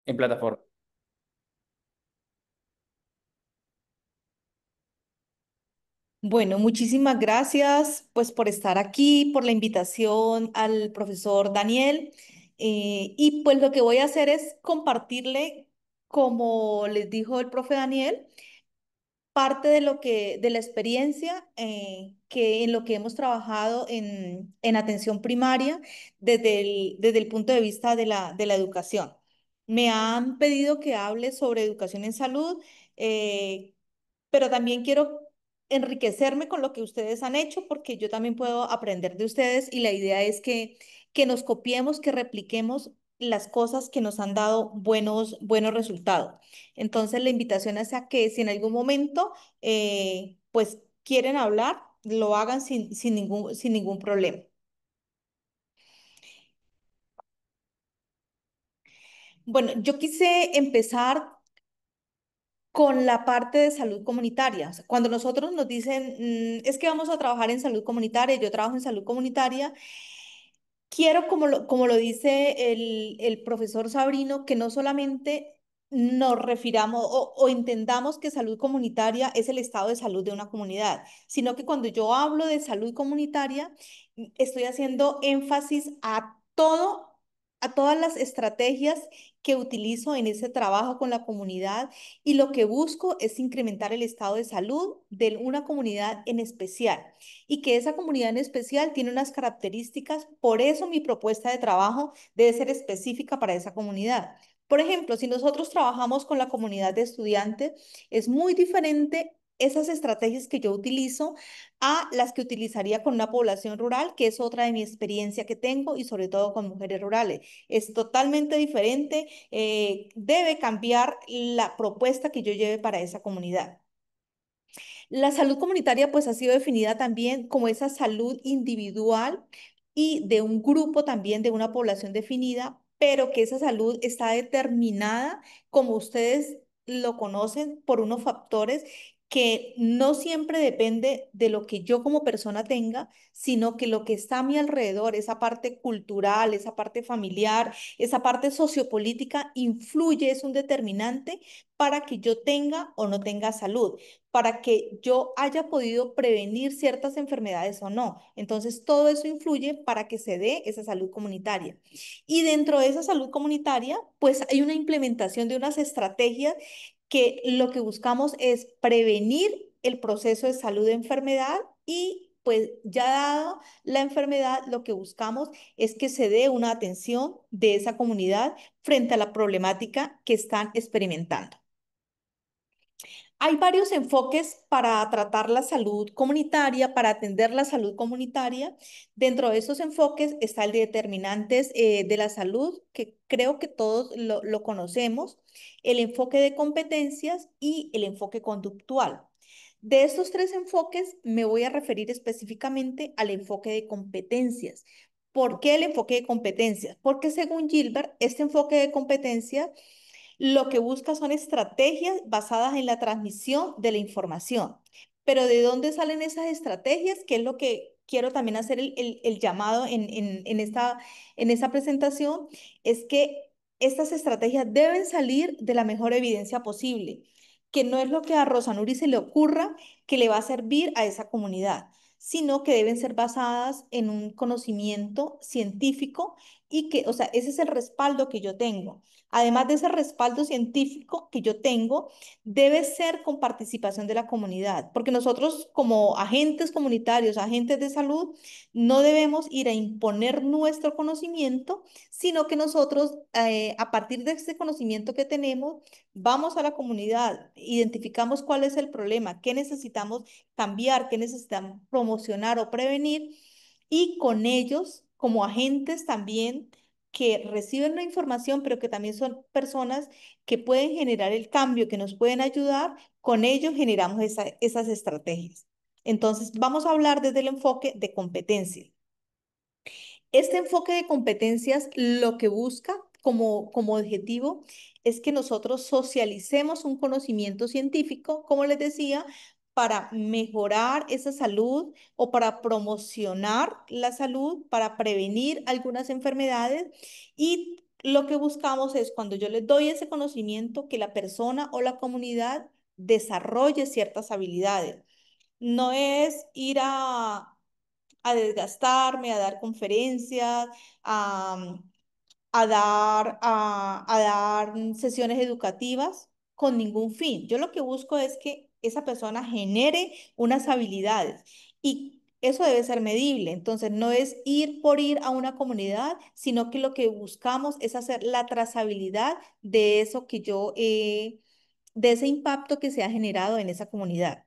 en plataforma. Bueno, muchísimas gracias pues por estar aquí, por la invitación al profesor Daniel. Y pues lo que voy a hacer es compartirle, como les dijo el profe Daniel, parte de de la experiencia que en lo que hemos trabajado en atención primaria desde el punto de vista de de la educación. Me han pedido que hable sobre educación en salud, eh, pero también quiero enriquecerme con lo que ustedes han hecho porque yo también puedo aprender de ustedes y la idea es que nos copiemos, que repliquemos las cosas que nos han dado buenos resultados. Entonces, la invitación es a que si en algún momento pues quieren hablar, lo hagan sin ningún problema. Bueno, yo quise empezar con la parte de salud comunitaria. O sea, cuando nosotros nos dicen, es que vamos a trabajar en salud comunitaria, yo trabajo en salud comunitaria, quiero, como lo dice el profesor Sabrino, que no solamente nos refiramos o entendamos que salud comunitaria es el estado de salud de una comunidad, sino que cuando yo hablo de salud comunitaria, estoy haciendo énfasis a a todas las estrategias que utilizo en ese trabajo con la comunidad y lo que busco es incrementar el estado de salud de una comunidad en especial y que esa comunidad en especial tiene unas características, por eso mi propuesta de trabajo debe ser específica para esa comunidad. Por ejemplo, si nosotros trabajamos con la comunidad de estudiantes, es muy diferente esas estrategias que yo utilizo a las que utilizaría con una población rural, que es otra de mi experiencia que tengo y sobre todo con mujeres rurales. Es totalmente diferente, debe cambiar la propuesta que yo lleve para esa comunidad. La salud comunitaria pues ha sido definida también como esa salud individual y de un grupo también de una población definida, pero que esa salud está determinada, como ustedes lo conocen, por unos factores que no siempre depende de lo que yo como persona tenga, sino que lo que está a mi alrededor, esa parte cultural, esa parte familiar, esa parte sociopolítica, influye, es un determinante para que yo tenga o no tenga salud, para que yo haya podido prevenir ciertas enfermedades o no. Entonces, todo eso influye para que se dé esa salud comunitaria. Y dentro de esa salud comunitaria, pues hay una implementación de unas estrategias que lo que buscamos es prevenir el proceso de salud de enfermedad y pues ya dado la enfermedad, lo que buscamos es que se dé una atención de esa comunidad frente a la problemática que están experimentando. Hay varios enfoques para tratar la salud comunitaria, para atender la salud comunitaria. Dentro de esos enfoques está el de determinantes de la salud, que creo que todos lo conocemos, el enfoque de competencias y el enfoque conductual. De estos tres enfoques me voy a referir específicamente al enfoque de competencias. ¿Por qué el enfoque de competencias? Porque según Gilbert, este enfoque de competencias lo que busca son estrategias basadas en la transmisión de la información. Pero ¿de dónde salen esas estrategias? Que es lo que quiero también hacer el llamado en esta presentación, es que estas estrategias deben salir de la mejor evidencia posible, que no es lo que a Rosanuri se le ocurra que le va a servir a esa comunidad, sino que deben ser basadas en un conocimiento científico y que, o sea, ese es el respaldo que yo tengo. Además de ese respaldo científico que yo tengo, debe ser con participación de la comunidad, porque nosotros como agentes comunitarios, agentes de salud, no debemos ir a imponer nuestro conocimiento, sino que nosotros, a partir de ese conocimiento que tenemos, vamos a la comunidad, identificamos cuál es el problema, qué necesitamos cambiar, qué necesitamos promocionar o prevenir, y con ellos, como agentes también, que reciben la información, pero que también son personas que pueden generar el cambio, que nos pueden ayudar, con ellos generamos esas estrategias. Entonces, vamos a hablar desde el enfoque de competencia. Este enfoque de competencias lo que busca como objetivo es que nosotros socialicemos un conocimiento científico, como les decía, para mejorar esa salud o para promocionar la salud, para prevenir algunas enfermedades y lo que buscamos es cuando yo les doy ese conocimiento, que la persona o la comunidad desarrolle ciertas habilidades. No es ir a desgastarme, a dar conferencias, a, a dar sesiones educativas con ningún fin. Yo lo que busco es que esa persona genere unas habilidades y eso debe ser medible. Entonces, no es ir por ir a una comunidad, sino que lo que buscamos es hacer la trazabilidad de eso que de ese impacto que se ha generado en esa comunidad.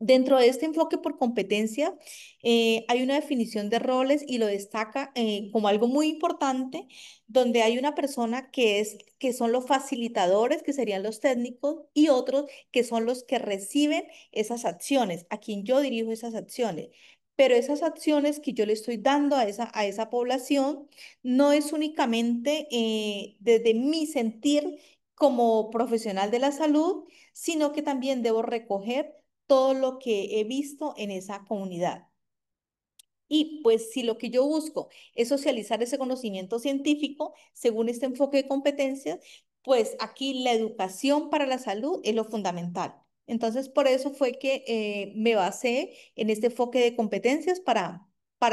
Dentro de este enfoque por competencia, hay una definición de roles y lo destaca como algo muy importante, donde hay una persona que son los facilitadores, que serían los técnicos, y otros que son los que reciben esas acciones, a quien yo dirijo esas acciones. Pero esas acciones que yo le estoy dando a esa población no es únicamente desde mi sentir como profesional de la salud, sino que también debo recoger todo lo que he visto en esa comunidad. Y pues si lo que yo busco es socializar ese conocimiento científico según este enfoque de competencias, pues aquí la educación para la salud es lo fundamental. Entonces, por eso fue que me basé en este enfoque de competencias para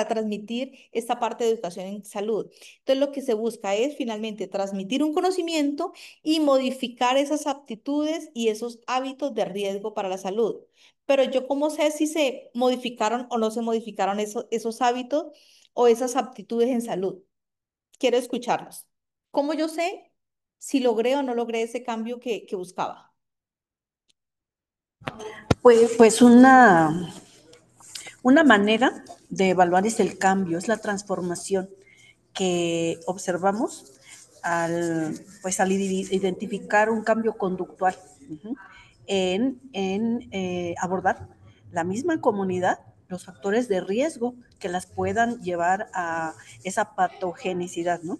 transmitir esta parte de educación en salud. Entonces, lo que se busca es finalmente transmitir un conocimiento y modificar esas aptitudes y esos hábitos de riesgo para la salud. Pero yo cómo sé si se modificaron o no se modificaron esos hábitos o esas aptitudes en salud. Quiero escucharlos. ¿Cómo yo sé si logré o no logré ese cambio que buscaba? Pues una manera de evaluar es el cambio, es la transformación que observamos al identificar un cambio conductual en abordar la misma comunidad, los factores de riesgo que las puedan llevar a esa patogenicidad, ¿no?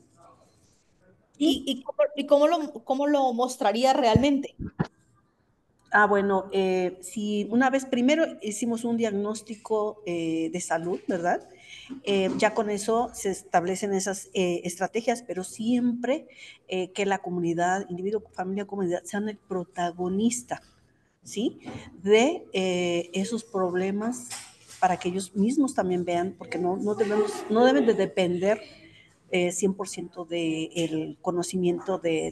Y Cómo lo mostraría realmente? Bueno, si una vez primero hicimos un diagnóstico de salud, ¿verdad? Ya con eso se establecen esas estrategias, pero siempre que la comunidad, individuo, familia, comunidad, sean el protagonista, ¿sí? De esos problemas para que ellos mismos también vean, porque no deben de depender 100% del conocimiento de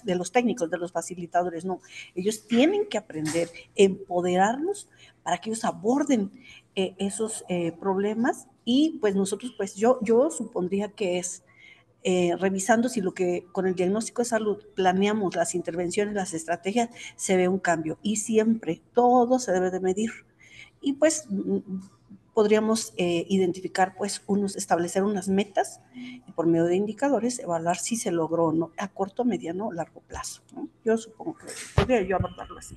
los técnicos, de los facilitadores, no. Ellos tienen que aprender, empoderarnos para que ellos aborden esos problemas y pues nosotros, pues yo supondría que es revisando si lo que con el diagnóstico de salud planeamos las intervenciones, las estrategias, se ve un cambio y siempre todo se debe de medir. Y pues podríamos identificar, pues, establecer unas metas y por medio de indicadores evaluar si se logró o no a corto, mediano o largo plazo, ¿no? Yo supongo que podría yo abordarlo así.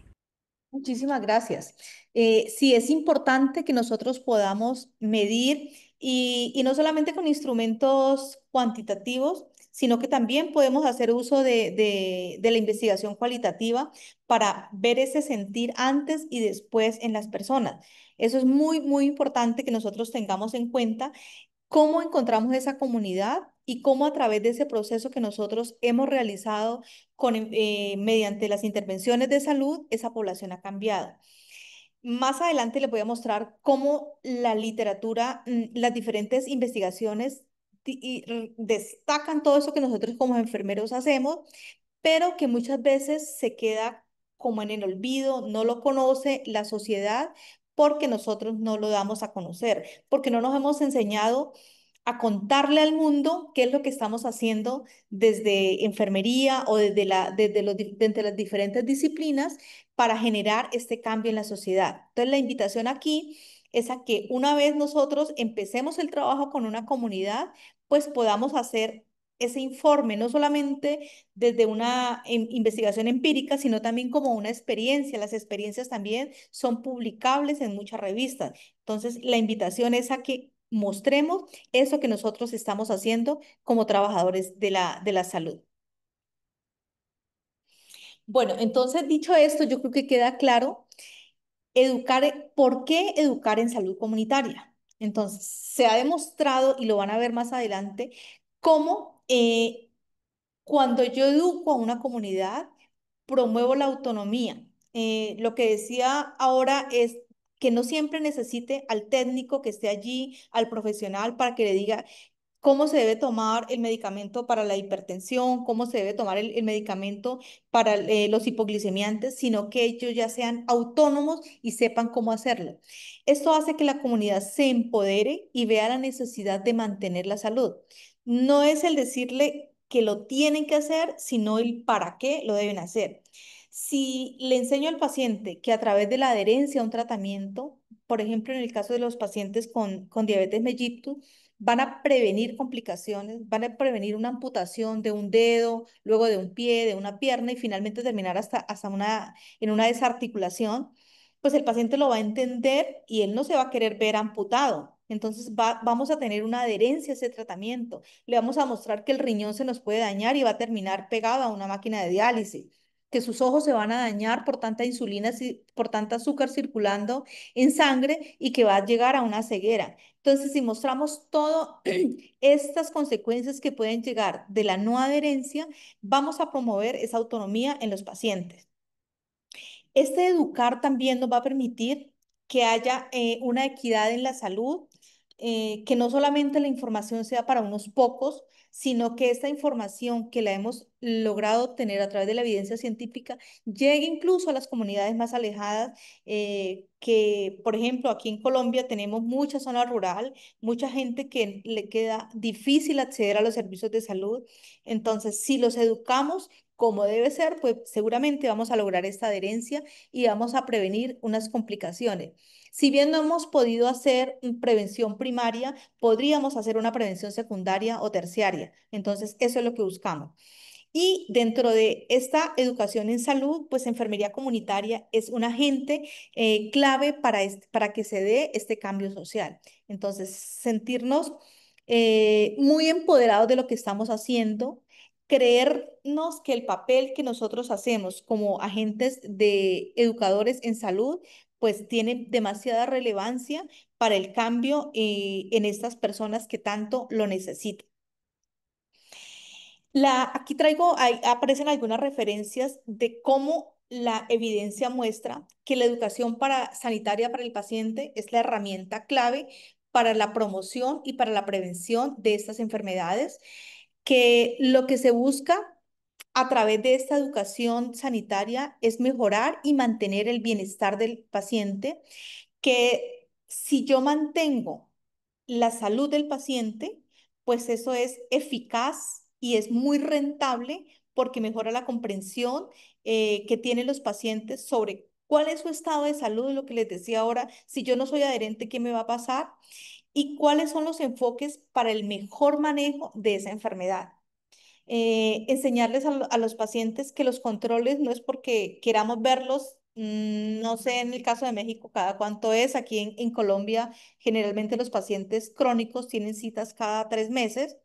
Muchísimas gracias. Sí, es importante que nosotros podamos medir y no solamente con instrumentos cuantitativos, sino que también podemos hacer uso de la investigación cualitativa para ver ese sentir antes y después en las personas. Eso es muy, muy importante que nosotros tengamos en cuenta cómo encontramos esa comunidad y cómo a través de ese proceso que nosotros hemos realizado mediante las intervenciones de salud, esa población ha cambiado. Más adelante les voy a mostrar cómo la literatura, las diferentes investigaciones destacan todo eso que nosotros como enfermeros hacemos, pero que muchas veces se queda como en el olvido, no lo conoce la sociedad porque nosotros no lo damos a conocer, porque no nos hemos enseñado a contarle al mundo qué es lo que estamos haciendo desde enfermería o desde las diferentes disciplinas para generar este cambio en la sociedad. Entonces, la invitación aquí es a que una vez nosotros empecemos el trabajo con una comunidad, pues podamos hacer ese informe, no solamente desde una investigación empírica, sino también como una experiencia. Las experiencias también son publicables en muchas revistas. Entonces, la invitación es a que mostremos eso que nosotros estamos haciendo como trabajadores de la salud. Bueno, entonces, dicho esto, yo creo que queda claro ¿por qué educar en salud comunitaria? Entonces, se ha demostrado, y lo van a ver más adelante, cómo Cuando yo educo a una comunidad, promuevo la autonomía. Lo que decía ahora es que no siempre necesite al técnico que esté allí, al profesional, para que le diga cómo se debe tomar el medicamento para la hipertensión, cómo se debe tomar el medicamento para los hipoglicemiantes, sino que ellos ya sean autónomos y sepan cómo hacerlo. Esto hace que la comunidad se empodere y vea la necesidad de mantener la salud. No es el decirle que lo tienen que hacer, sino el para qué lo deben hacer. Si le enseño al paciente que a través de la adherencia a un tratamiento, por ejemplo, en el caso de los pacientes con diabetes mellitus, van a prevenir complicaciones, van a prevenir una amputación de un dedo, luego de un pie, de una pierna y finalmente terminar hasta en una desarticulación, pues el paciente lo va a entender y él no se va a querer ver amputado. Entonces vamos a tener una adherencia a ese tratamiento. Le vamos a mostrar que el riñón se nos puede dañar y va a terminar pegado a una máquina de diálisis, que sus ojos se van a dañar por tanta insulina, por tanta azúcar circulando en sangre y que va a llegar a una ceguera. Entonces, si mostramos todas estas consecuencias que pueden llegar de la no adherencia, vamos a promover esa autonomía en los pacientes. Este educar también nos va a permitir que haya una equidad en la salud, que no solamente la información sea para unos pocos, sino que esta información que la hemos logrado obtener a través de la evidencia científica llegue incluso a las comunidades más alejadas, que por ejemplo aquí en Colombia tenemos mucha zona rural, mucha gente que le queda difícil acceder a los servicios de salud. Entonces, si los educamos como debe ser, pues seguramente vamos a lograr esta adherencia y vamos a prevenir unas complicaciones. Si bien no hemos podido hacer prevención primaria, podríamos hacer una prevención secundaria o terciaria. Entonces, eso es lo que buscamos. Y dentro de esta educación en salud, pues enfermería comunitaria es un agente clave para que se dé este cambio social. Entonces, sentirnos muy empoderados de lo que estamos haciendo, creernos que el papel que nosotros hacemos como agentes de educadores en salud, pues tiene demasiada relevancia para el cambio en estas personas que tanto lo necesitan. Aquí traigo, ahí aparecen algunas referencias de cómo la evidencia muestra que la educación sanitaria para el paciente es la herramienta clave para la promoción y para la prevención de estas enfermedades, que lo que se busca a través de esta educación sanitaria es mejorar y mantener el bienestar del paciente, que si yo mantengo la salud del paciente, pues eso es eficaz y es muy rentable porque mejora la comprensión que tienen los pacientes sobre cuál es su estado de salud, lo que les decía ahora, si yo no soy adherente, ¿qué me va a pasar? Y cuáles son los enfoques para el mejor manejo de esa enfermedad. Enseñarles a los pacientes que los controles no es porque queramos verlos, no sé en el caso de México cada cuánto es, aquí en Colombia generalmente los pacientes crónicos tienen citas cada 3 meses,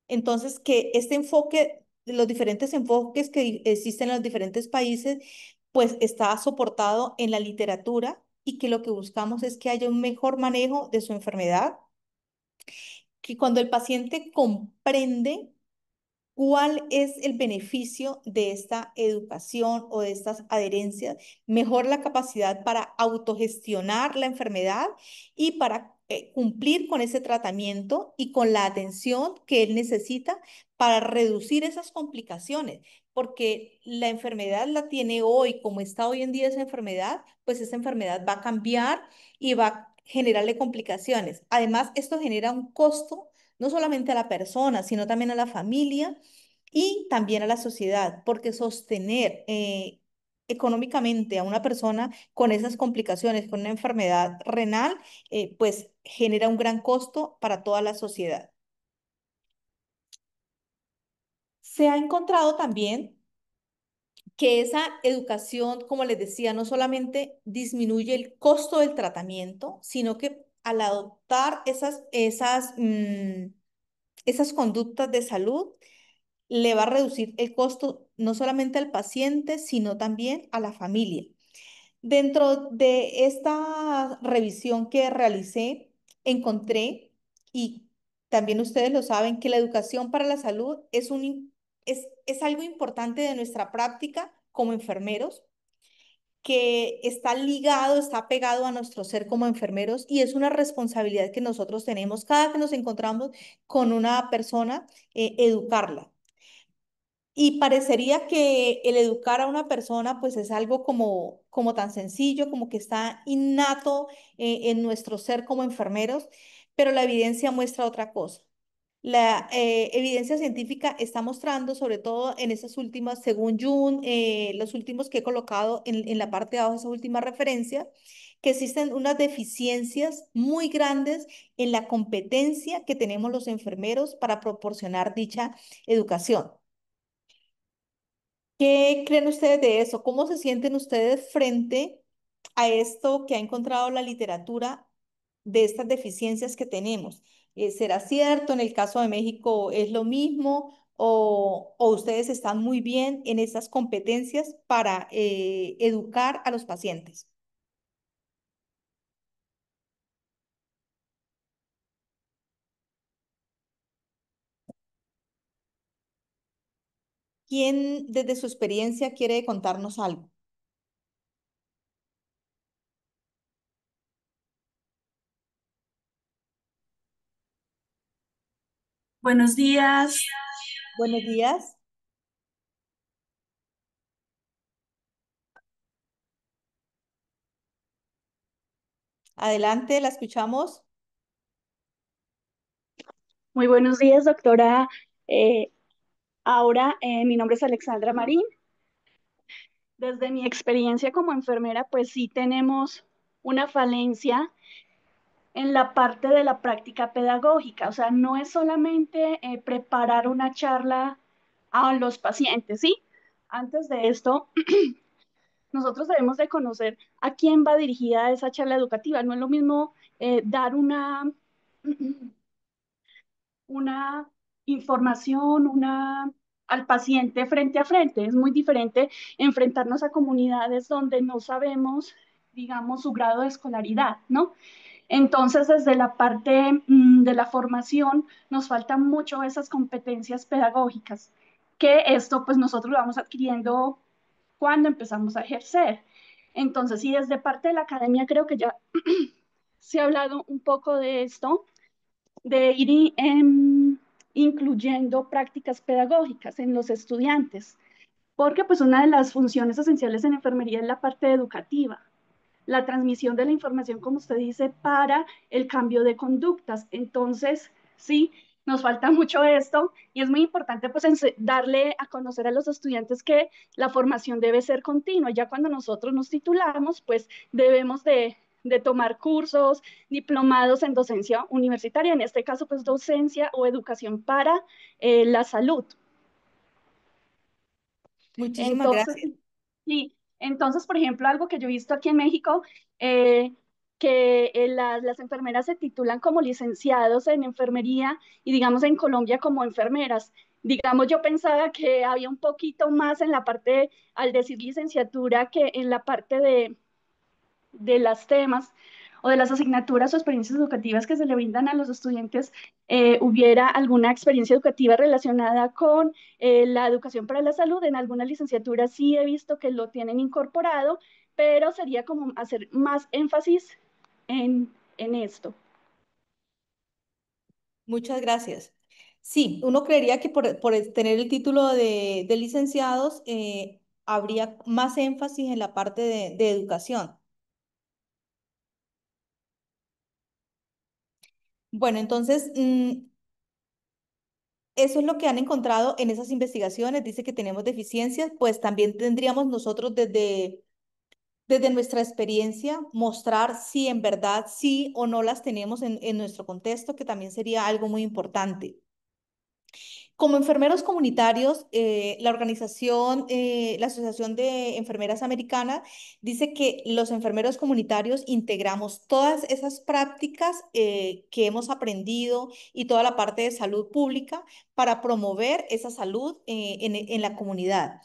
entonces que este enfoque, los diferentes enfoques que existen en los diferentes países, pues está soportado en la literatura y que lo que buscamos es que haya un mejor manejo de su enfermedad, que cuando el paciente comprende ¿cuál es el beneficio de esta educación o de estas adherencias? Mejor la capacidad para autogestionar la enfermedad y para cumplir con ese tratamiento y con la atención que él necesita para reducir esas complicaciones, porque la enfermedad la tiene hoy, como está hoy en día esa enfermedad, pues esa enfermedad va a cambiar y va a generarle complicaciones. Además, esto genera un costo no solamente a la persona, sino también a la familia y también a la sociedad, porque sostener económicamente a una persona con esas complicaciones, con una enfermedad renal, pues genera un gran costo para toda la sociedad. Se ha encontrado también que esa educación, como les decía, no solamente disminuye el costo del tratamiento, sino que al adoptar esas conductas de salud, le va a reducir el costo no solamente al paciente, sino también a la familia. Dentro de esta revisión que realicé, encontré, y también ustedes lo saben, que la educación para la salud es algo importante de nuestra práctica como enfermeros que está ligado, está pegado a nuestro ser como enfermeros y es una responsabilidad que nosotros tenemos cada que nos encontramos con una persona, educarla. Y parecería que el educar a una persona pues es algo como tan sencillo, como que está innato en nuestro ser como enfermeros, pero la evidencia muestra otra cosa. La evidencia científica está mostrando, sobre todo en esas últimas, según June, los últimos que he colocado en la parte de abajo, esa última referencia, que existen unas deficiencias muy grandes en la competencia que tenemos los enfermeros para proporcionar dicha educación. ¿Qué creen ustedes de eso? ¿Cómo se sienten ustedes frente a esto que ha encontrado la literatura de estas deficiencias que tenemos? ¿Será cierto? ¿En el caso de México es lo mismo? ¿O ustedes están muy bien en esas competencias para educar a los pacientes? ¿Quién desde su experiencia quiere contarnos algo? Buenos días. Buenos días. Adelante, la escuchamos. Muy buenos días, doctora. Eh, mi nombre es Alexandra Marín. Desde mi experiencia como enfermera, pues sí tenemos una falencia en la parte de la práctica pedagógica. O sea, no es solamente preparar una charla a los pacientes, ¿sí? Antes de esto, nosotros debemos de conocer a quién va dirigida esa charla educativa. No es lo mismo dar una información, al paciente frente a frente. Es muy diferente enfrentarnos a comunidades donde no sabemos, digamos, su grado de escolaridad, ¿no? Entonces, desde la parte de la formación, nos faltan mucho esas competencias pedagógicas, que esto pues nosotros lo vamos adquiriendo cuando empezamos a ejercer. Entonces, sí, desde parte de la academia creo que ya se ha hablado un poco de esto, de ir incluyendo prácticas pedagógicas en los estudiantes, porque pues una de las funciones esenciales en enfermería es la parte educativa, la transmisión de la información, como usted dice, para el cambio de conductas. Entonces, sí, nos falta mucho esto y es muy importante pues darle a conocer a los estudiantes que la formación debe ser continua. Ya cuando nosotros nos titulamos, pues debemos de tomar cursos, diplomados en docencia universitaria, en este caso pues docencia o educación para la salud. Muchísimas Entonces, gracias. sí, entonces, por ejemplo, algo que yo he visto aquí en México, eh, que las enfermeras se titulan como licenciados en enfermería y digamos en Colombia como enfermeras. Digamos, yo pensaba que había un poquito más en la parte, al decir licenciatura, que en la parte de las temas o de las asignaturas o experiencias educativas que se le brindan a los estudiantes, hubiera alguna experiencia educativa relacionada con la educación para la salud. En algunas licenciaturas sí he visto que lo tienen incorporado, pero sería como hacer más énfasis en esto. Muchas gracias. Sí, uno creería que por tener el título de licenciados habría más énfasis en la parte de educación. Bueno, entonces, eso es lo que han encontrado en esas investigaciones. Dice que tenemos deficiencias, pues también tendríamos nosotros desde nuestra experiencia mostrar si en verdad sí o no las tenemos en nuestro contexto, que también sería algo muy importante. Como enfermeros comunitarios, la organización, la Asociación de Enfermeras Americana, dice que los enfermeros comunitarios integramos todas esas prácticas que hemos aprendido y toda la parte de salud pública para promover esa salud en la comunidad.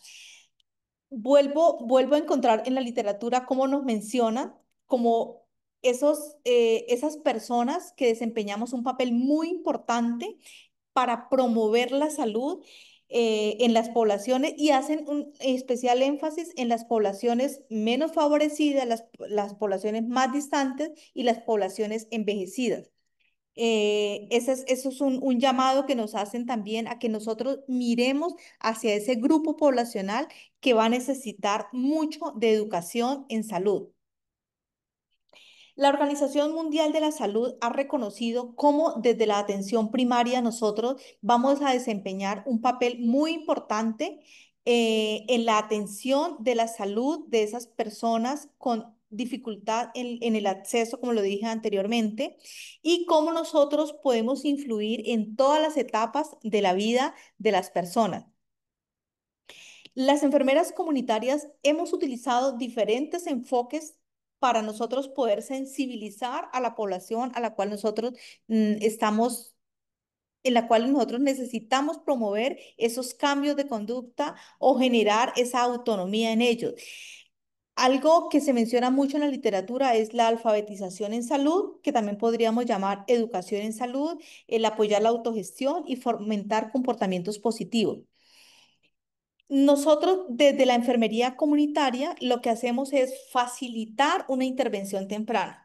Vuelvo a encontrar en la literatura cómo nos menciona como esas personas que desempeñamos un papel muy importante para promover la salud en las poblaciones y hacen un especial énfasis en las poblaciones menos favorecidas, las poblaciones más distantes y las poblaciones envejecidas. Eso es un llamado que nos hacen también a que nosotros miremos hacia ese grupo poblacional que va a necesitar mucho de educación en salud. La Organización Mundial de la Salud ha reconocido cómo desde la atención primaria nosotros vamos a desempeñar un papel muy importante en la atención de la salud de esas personas con dificultad en el acceso, como lo dije anteriormente, y cómo nosotros podemos influir en todas las etapas de la vida de las personas. Las enfermeras comunitarias hemos utilizado diferentes enfoques para nosotros poder sensibilizar a la población a la cual nosotros estamos, en la cual nosotros necesitamos promover esos cambios de conducta o generar esa autonomía en ellos. Algo que se menciona mucho en la literatura es la alfabetización en salud, que también podríamos llamar educación en salud, el apoyar la autogestión y fomentar comportamientos positivos. Nosotros desde la enfermería comunitaria lo que hacemos es facilitar una intervención temprana.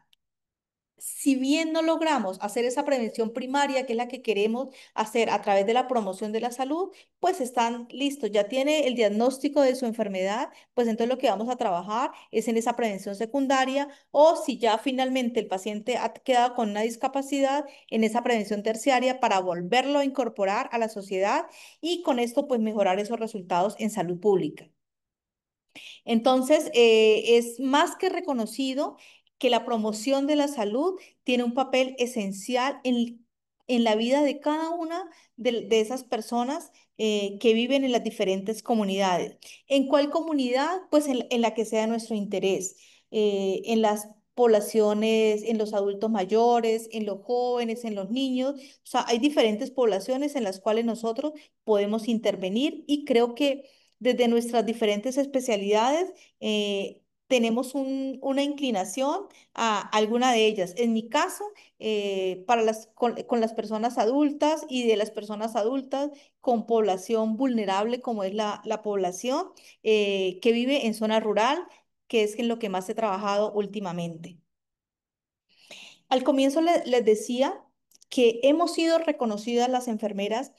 Si bien no logramos hacer esa prevención primaria, que es la que queremos hacer a través de la promoción de la salud, pues están listos, ya tiene el diagnóstico de su enfermedad, pues entonces lo que vamos a trabajar es en esa prevención secundaria o si ya finalmente el paciente ha quedado con una discapacidad, en esa prevención terciaria para volverlo a incorporar a la sociedad y con esto pues mejorar esos resultados en salud pública. Entonces, es más que reconocido que la promoción de la salud tiene un papel esencial en la vida de cada una de esas personas que viven en las diferentes comunidades. ¿En cuál comunidad? Pues en la que sea de nuestro interés. En las poblaciones, en los adultos mayores, en los jóvenes, en los niños. O sea, hay diferentes poblaciones en las cuales nosotros podemos intervenir y creo que desde nuestras diferentes especialidades, tenemos una inclinación a alguna de ellas. En mi caso, con las personas adultas y de las personas adultas con población vulnerable, como es la población que vive en zona rural, que es en lo que más he trabajado últimamente. Al comienzo les decía que hemos sido reconocidas las enfermeras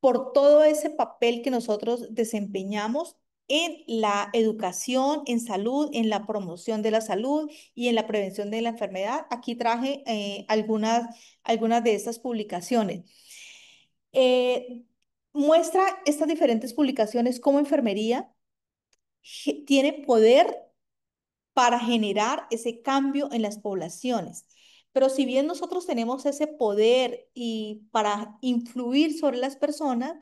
por todo ese papel que nosotros desempeñamos en la educación, en salud, en la promoción de la salud y en la prevención de la enfermedad. Aquí traje algunas de estas publicaciones. Eh, Muestra estas diferentes publicaciones cómo enfermería tiene poder para generar ese cambio en las poblaciones. Pero si bien nosotros tenemos ese poder y para influir sobre las personas,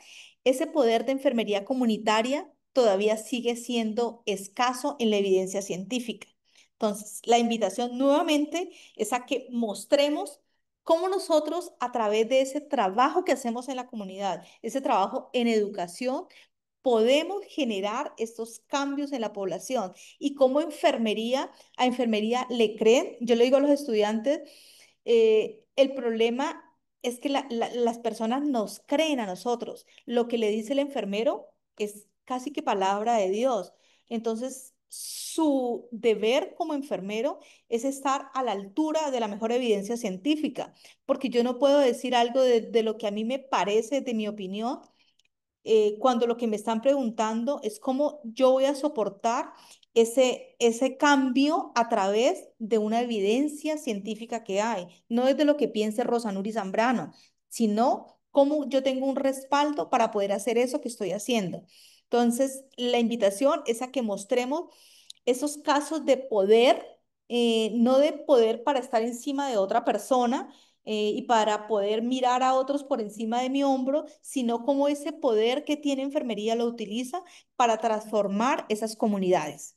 ese poder de enfermería comunitaria todavía sigue siendo escaso en la evidencia científica. Entonces, la invitación nuevamente es a que mostremos cómo nosotros, a través de ese trabajo que hacemos en la comunidad, ese trabajo en educación, podemos generar estos cambios en la población y cómo a enfermería le creen. Yo le digo a los estudiantes, el problema es que las personas nos creen a nosotros. Lo que le dice el enfermero es casi que palabra de Dios. Entonces, su deber como enfermero es estar a la altura de la mejor evidencia científica, porque yo no puedo decir algo de lo que a mí me parece, de mi opinión, cuando lo que me están preguntando es cómo yo voy a soportar ese cambio a través de una evidencia científica que hay, no es de lo que piense Rosa Nuri Zambrano, sino cómo yo tengo un respaldo para poder hacer eso que estoy haciendo. Entonces, la invitación es a que mostremos esos casos de poder, no de poder para estar encima de otra persona y para poder mirar a otros por encima de mi hombro, sino como ese poder que tiene enfermería lo utiliza para transformar esas comunidades.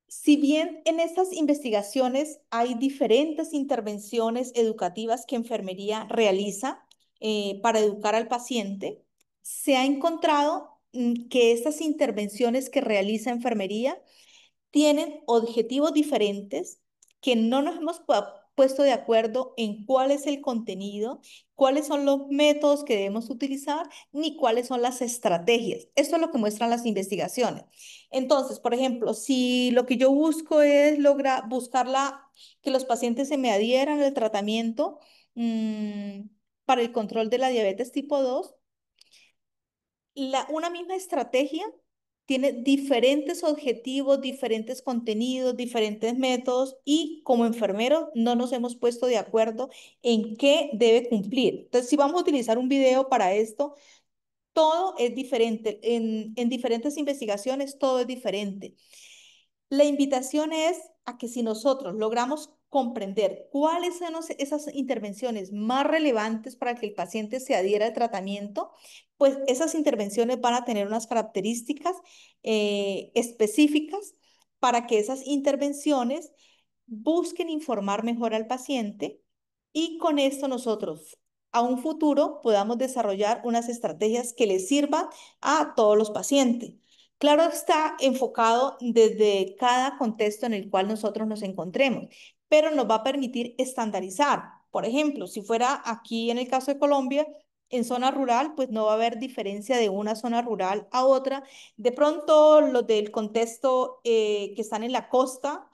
Si bien en estas investigaciones hay diferentes intervenciones educativas que enfermería realiza para educar al paciente, se ha encontrado que estas intervenciones que realiza enfermería tienen objetivos diferentes que no nos hemos puesto de acuerdo en cuál es el contenido, cuáles son los métodos que debemos utilizar, ni cuáles son las estrategias. Esto es lo que muestran las investigaciones. Entonces, por ejemplo, si lo que yo busco es que los pacientes se me adhieran al tratamiento mm, para el control de la diabetes tipo 2, una misma estrategia tiene diferentes objetivos, diferentes contenidos, diferentes métodos y como enfermeros no nos hemos puesto de acuerdo en qué debe cumplir. Entonces, si vamos a utilizar un video para esto, todo es diferente. En diferentes investigaciones, todo es diferente. La invitación es a que si nosotros logramos comprender cuáles son esas intervenciones más relevantes para que el paciente se adhiera al tratamiento, pues esas intervenciones van a tener unas características específicas para que esas intervenciones busquen informar mejor al paciente y con esto nosotros a un futuro podamos desarrollar unas estrategias que les sirvan a todos los pacientes. Claro, está enfocado desde cada contexto en el cual nosotros nos encontremos, pero nos va a permitir estandarizar. Por ejemplo, si fuera aquí en el caso de Colombia, en zona rural, pues no va a haber diferencia de una zona rural a otra. De pronto, los del contexto que están en la costa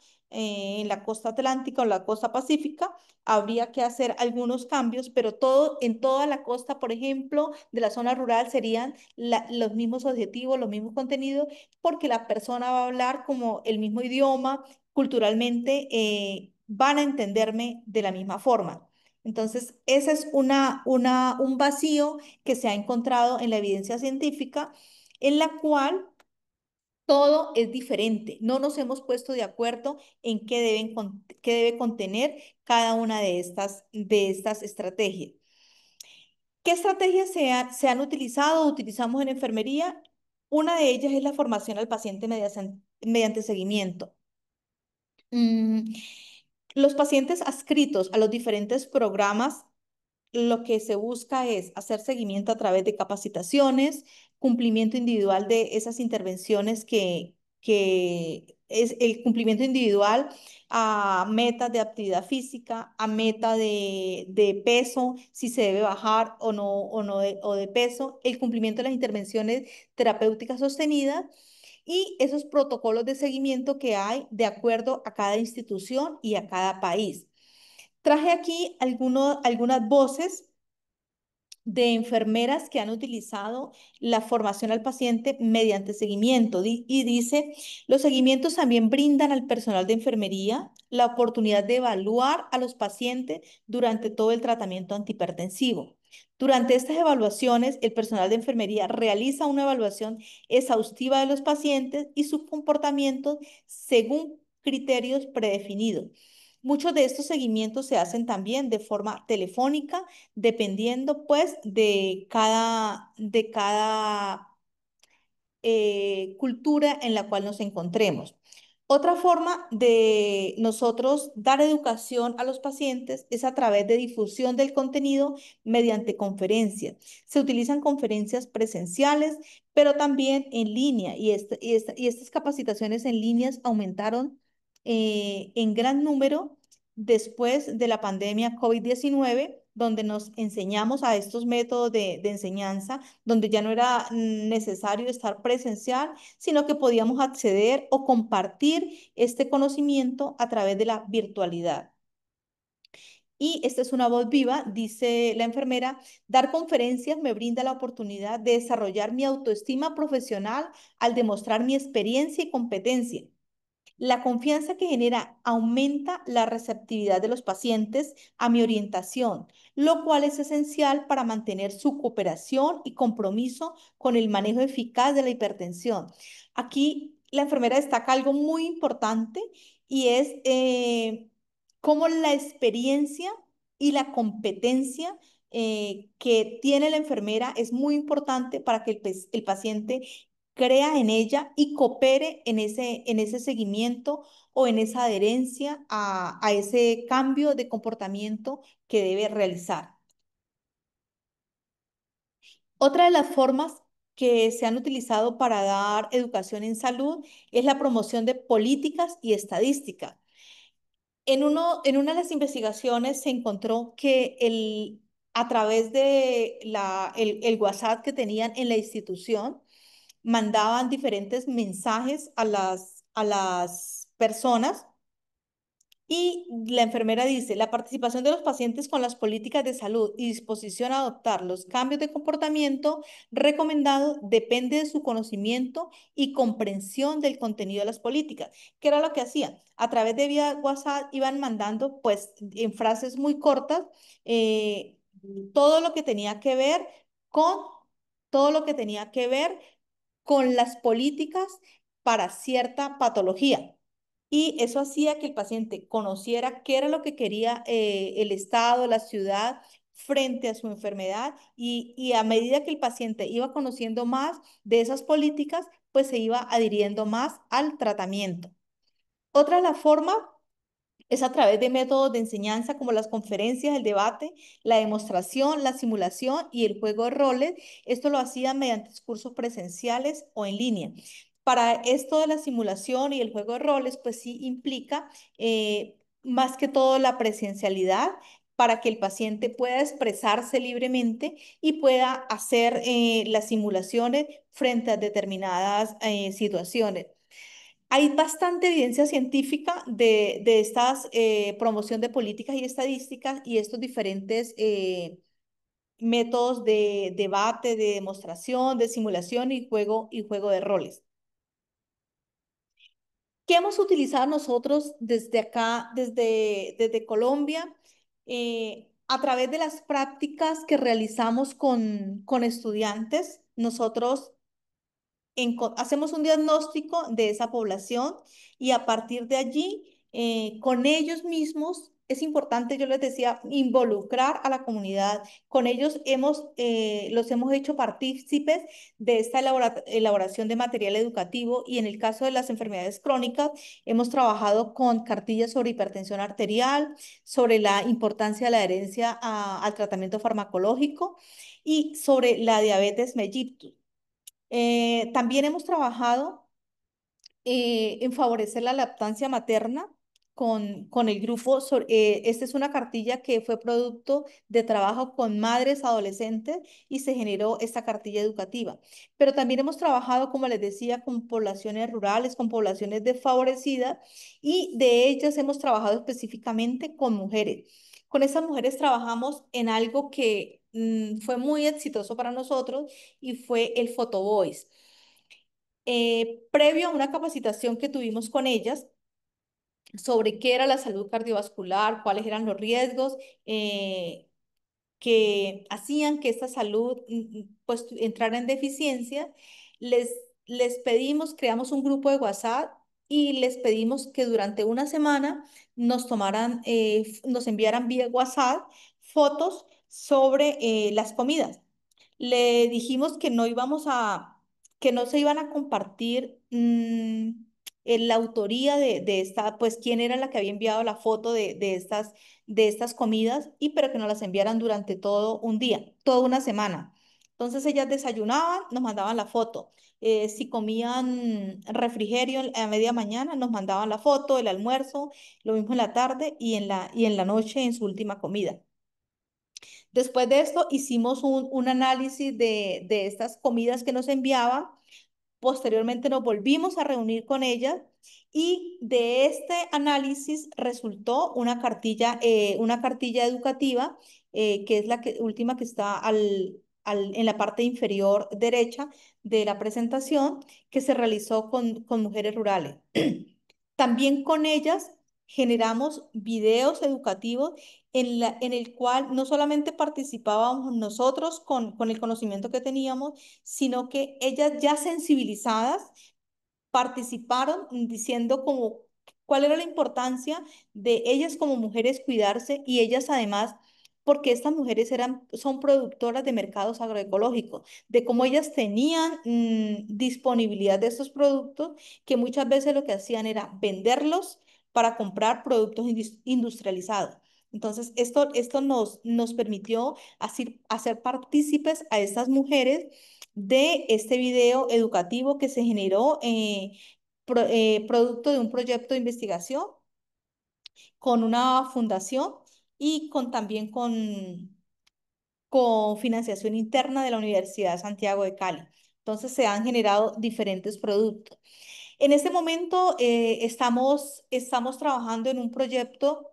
atlántica o la costa pacífica, habría que hacer algunos cambios, pero en toda la costa, por ejemplo, de la zona rural serían los mismos objetivos, los mismos contenidos, porque la persona va a hablar como el mismo idioma, culturalmente van a entenderme de la misma forma. Entonces, ese es un vacío que se ha encontrado en la evidencia científica, en la cual todo es diferente. No nos hemos puesto de acuerdo en qué debe contener cada una de estas estrategias. ¿Qué estrategias se han utilizado o utilizamos en enfermería? Una de ellas es la formación al paciente mediante seguimiento. Mm, los pacientes adscritos a los diferentes programas, lo que se busca es hacer seguimiento a través de capacitaciones, cumplimiento individual de esas intervenciones que es el cumplimiento individual a metas de actividad física, a meta de peso, si se debe bajar o de peso, el cumplimiento de las intervenciones terapéuticas sostenidas y esos protocolos de seguimiento que hay de acuerdo a cada institución y a cada país. Traje aquí algunas voces de enfermeras que han utilizado la formación al paciente mediante seguimiento. Y dice, los seguimientos también brindan al personal de enfermería la oportunidad de evaluar a los pacientes durante todo el tratamiento antihipertensivo. Durante estas evaluaciones, el personal de enfermería realiza una evaluación exhaustiva de los pacientes y sus comportamientos según criterios predefinidos. Muchos de estos seguimientos se hacen también de forma telefónica dependiendo pues de cada cultura en la cual nos encontremos. Otra forma de nosotros dar educación a los pacientes es a través de difusión del contenido mediante conferencias. Se utilizan conferencias presenciales, pero también en línea y estas capacitaciones en líneas aumentaron en gran número después de la pandemia COVID-19, donde nos enseñamos a estos métodos de enseñanza donde ya no era necesario estar presencial, sino que podíamos acceder o compartir este conocimiento a través de la virtualidad. Y esta es una voz viva, dice la enfermera, dar conferencias me brinda la oportunidad de desarrollar mi autoestima profesional al demostrar mi experiencia y competencia. La confianza que genera aumenta la receptividad de los pacientes a mi orientación, lo cual es esencial para mantener su cooperación y compromiso con el manejo eficaz de la hipertensión. Aquí la enfermera destaca algo muy importante y es cómo la experiencia y la competencia que tiene la enfermera es muy importante para que el paciente crea en ella y coopere en ese seguimiento o en esa adherencia a ese cambio de comportamiento que debe realizar. Otra de las formas que se han utilizado para dar educación en salud es la promoción de políticas y estadísticas. en una de las investigaciones se encontró que a través de el WhatsApp que tenían en la institución, mandaban diferentes mensajes a las personas y la enfermera dice, la participación de los pacientes con las políticas de salud y disposición a adoptar los cambios de comportamiento recomendados depende de su conocimiento y comprensión del contenido de las políticas. ¿Qué era lo que hacían? A través de vía WhatsApp iban mandando, pues, en frases muy cortas, eh, todo lo que tenía que ver con, todo lo que tenía que ver con las políticas para cierta patología. Y eso hacía que el paciente conociera qué era lo que quería el Estado, la ciudad frente a su enfermedad y a medida que el paciente iba conociendo más de esas políticas, pues se iba adhiriendo más al tratamiento. Otra de la forma es a través de métodos de enseñanza como las conferencias, el debate, la demostración, la simulación y el juego de roles. Esto lo hacían mediante cursos presenciales o en línea. Para esto de la simulación y el juego de roles, pues sí implica más que todo la presencialidad para que el paciente pueda expresarse libremente y pueda hacer las simulaciones frente a determinadas situaciones. Hay bastante evidencia científica de estas promoción de políticas y estadísticas y estos diferentes métodos de debate, de demostración, de simulación y juego de roles. ¿Qué hemos utilizado nosotros desde acá, desde Colombia? A través de las prácticas que realizamos con estudiantes, nosotros hacemos un diagnóstico de esa población y a partir de allí, con ellos mismos, es importante, yo les decía, involucrar a la comunidad. Con ellos los hemos hecho partícipes de esta elaboración de material educativo y en el caso de las enfermedades crónicas, hemos trabajado con cartillas sobre hipertensión arterial, sobre la importancia de la adherencia al tratamiento farmacológico y sobre la diabetes mellitus. También hemos trabajado en favorecer la lactancia materna con el grupo. Esta es una cartilla que fue producto de trabajo con madres adolescentes y se generó esta cartilla educativa. Pero también hemos trabajado, como les decía, con poblaciones rurales, con poblaciones desfavorecidas y de ellas hemos trabajado específicamente con mujeres. Con esas mujeres trabajamos en algo que fue muy exitoso para nosotros y fue el Photo Voice. Previo a una capacitación que tuvimos con ellas sobre qué era la salud cardiovascular, cuáles eran los riesgos que hacían que esta salud pues entrara en deficiencia, les, les pedimos, creamos un grupo de WhatsApp y les pedimos que durante una semana nos enviaran vía WhatsApp fotos sobre las comidas. Le dijimos que que no se iban a compartir en la autoría de esta, pues quién era la que había enviado la foto de estas comidas, y pero que nos las enviaran durante todo un día, toda una semana. Entonces ellas desayunaban, nos mandaban la foto. Si comían refrigerio a media mañana, nos mandaban la foto, el almuerzo, lo mismo en la tarde y en la noche en su última comida. Después de esto hicimos un análisis de estas comidas que nos enviaban. Posteriormente nos volvimos a reunir con ellas y de este análisis resultó una cartilla educativa, que es última que está en la parte inferior derecha de la presentación, que se realizó con mujeres rurales. También con ellas generamos videos educativos en el cual no solamente participábamos nosotros con el conocimiento que teníamos, sino que ellas ya sensibilizadas participaron diciendo como cuál era la importancia de ellas como mujeres cuidarse y ellas además, porque estas mujeres son productoras de mercados agroecológicos, de cómo ellas tenían disponibilidad de estos productos que muchas veces lo que hacían era venderlos para comprar productos industrializados. Entonces, esto nos permitió hacer partícipes a estas mujeres de este video educativo que se generó producto de un proyecto de investigación con una fundación y también con financiación interna de la Universidad de Santiago de Cali. Entonces se han generado diferentes productos. En este momento estamos trabajando en un proyecto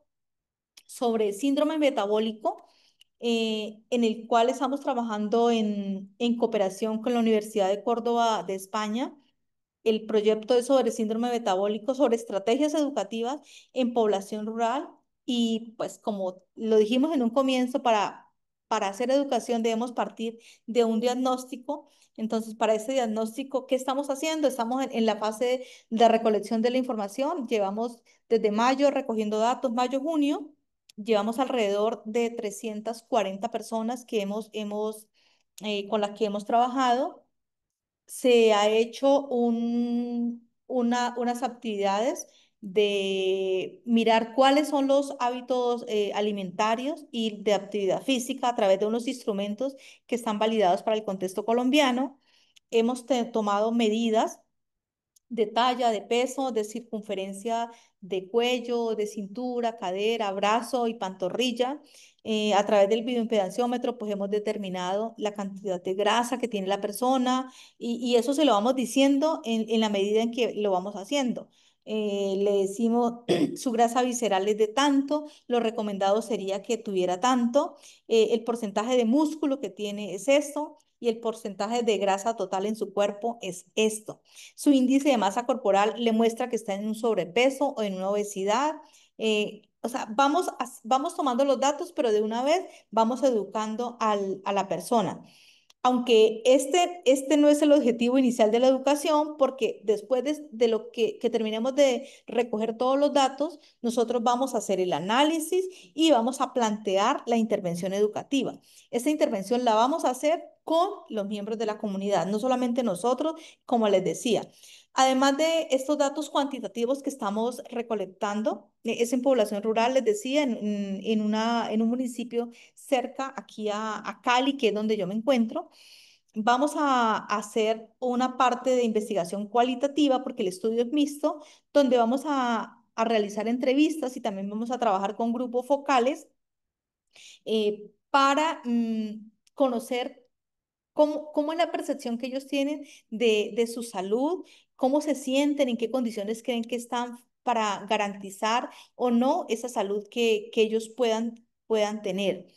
sobre síndrome metabólico, en el cual estamos trabajando en cooperación con la Universidad de Córdoba de España. El proyecto es sobre síndrome metabólico, sobre estrategias educativas en población rural y pues como lo dijimos en un comienzo, para hacer educación debemos partir de un diagnóstico. Entonces, para ese diagnóstico, ¿qué estamos haciendo? Estamos en la fase de recolección de la información. Llevamos desde mayo recogiendo datos, mayo, junio. Llevamos alrededor de 340 personas que con las que hemos trabajado. Se ha hecho unas actividades de mirar cuáles son los hábitos alimentarios y de actividad física a través de unos instrumentos que están validados para el contexto colombiano. Hemos tomado medidas de talla, de peso, de circunferencia de cuello, de cintura, cadera, brazo y pantorrilla. A través del bioimpedanciómetro, pues hemos determinado la cantidad de grasa que tiene la persona y eso se lo vamos diciendo en la medida en que lo vamos haciendo. Le decimos su grasa visceral es de tanto, lo recomendado sería que tuviera tanto, el porcentaje de músculo que tiene es esto y el porcentaje de grasa total en su cuerpo es esto. Su índice de masa corporal le muestra que está en un sobrepeso o en una obesidad. O sea, vamos tomando los datos, pero de una vez vamos educando a la persona. Aunque este no es el objetivo inicial de la educación, porque después de lo que terminemos de recoger todos los datos, nosotros vamos a hacer el análisis y vamos a plantear la intervención educativa. Esta intervención la vamos a hacer con los miembros de la comunidad, no solamente nosotros, como les decía. Además de estos datos cuantitativos que estamos recolectando, es en población rural, les decía, en un municipio cerca aquí a Cali, que es donde yo me encuentro. Vamos a hacer una parte de investigación cualitativa porque el estudio es mixto, donde vamos a realizar entrevistas y también vamos a trabajar con grupos focales para conocer cómo es la percepción que ellos tienen de su salud, cómo se sienten, en qué condiciones creen que están para garantizar o no esa salud que ellos puedan tener.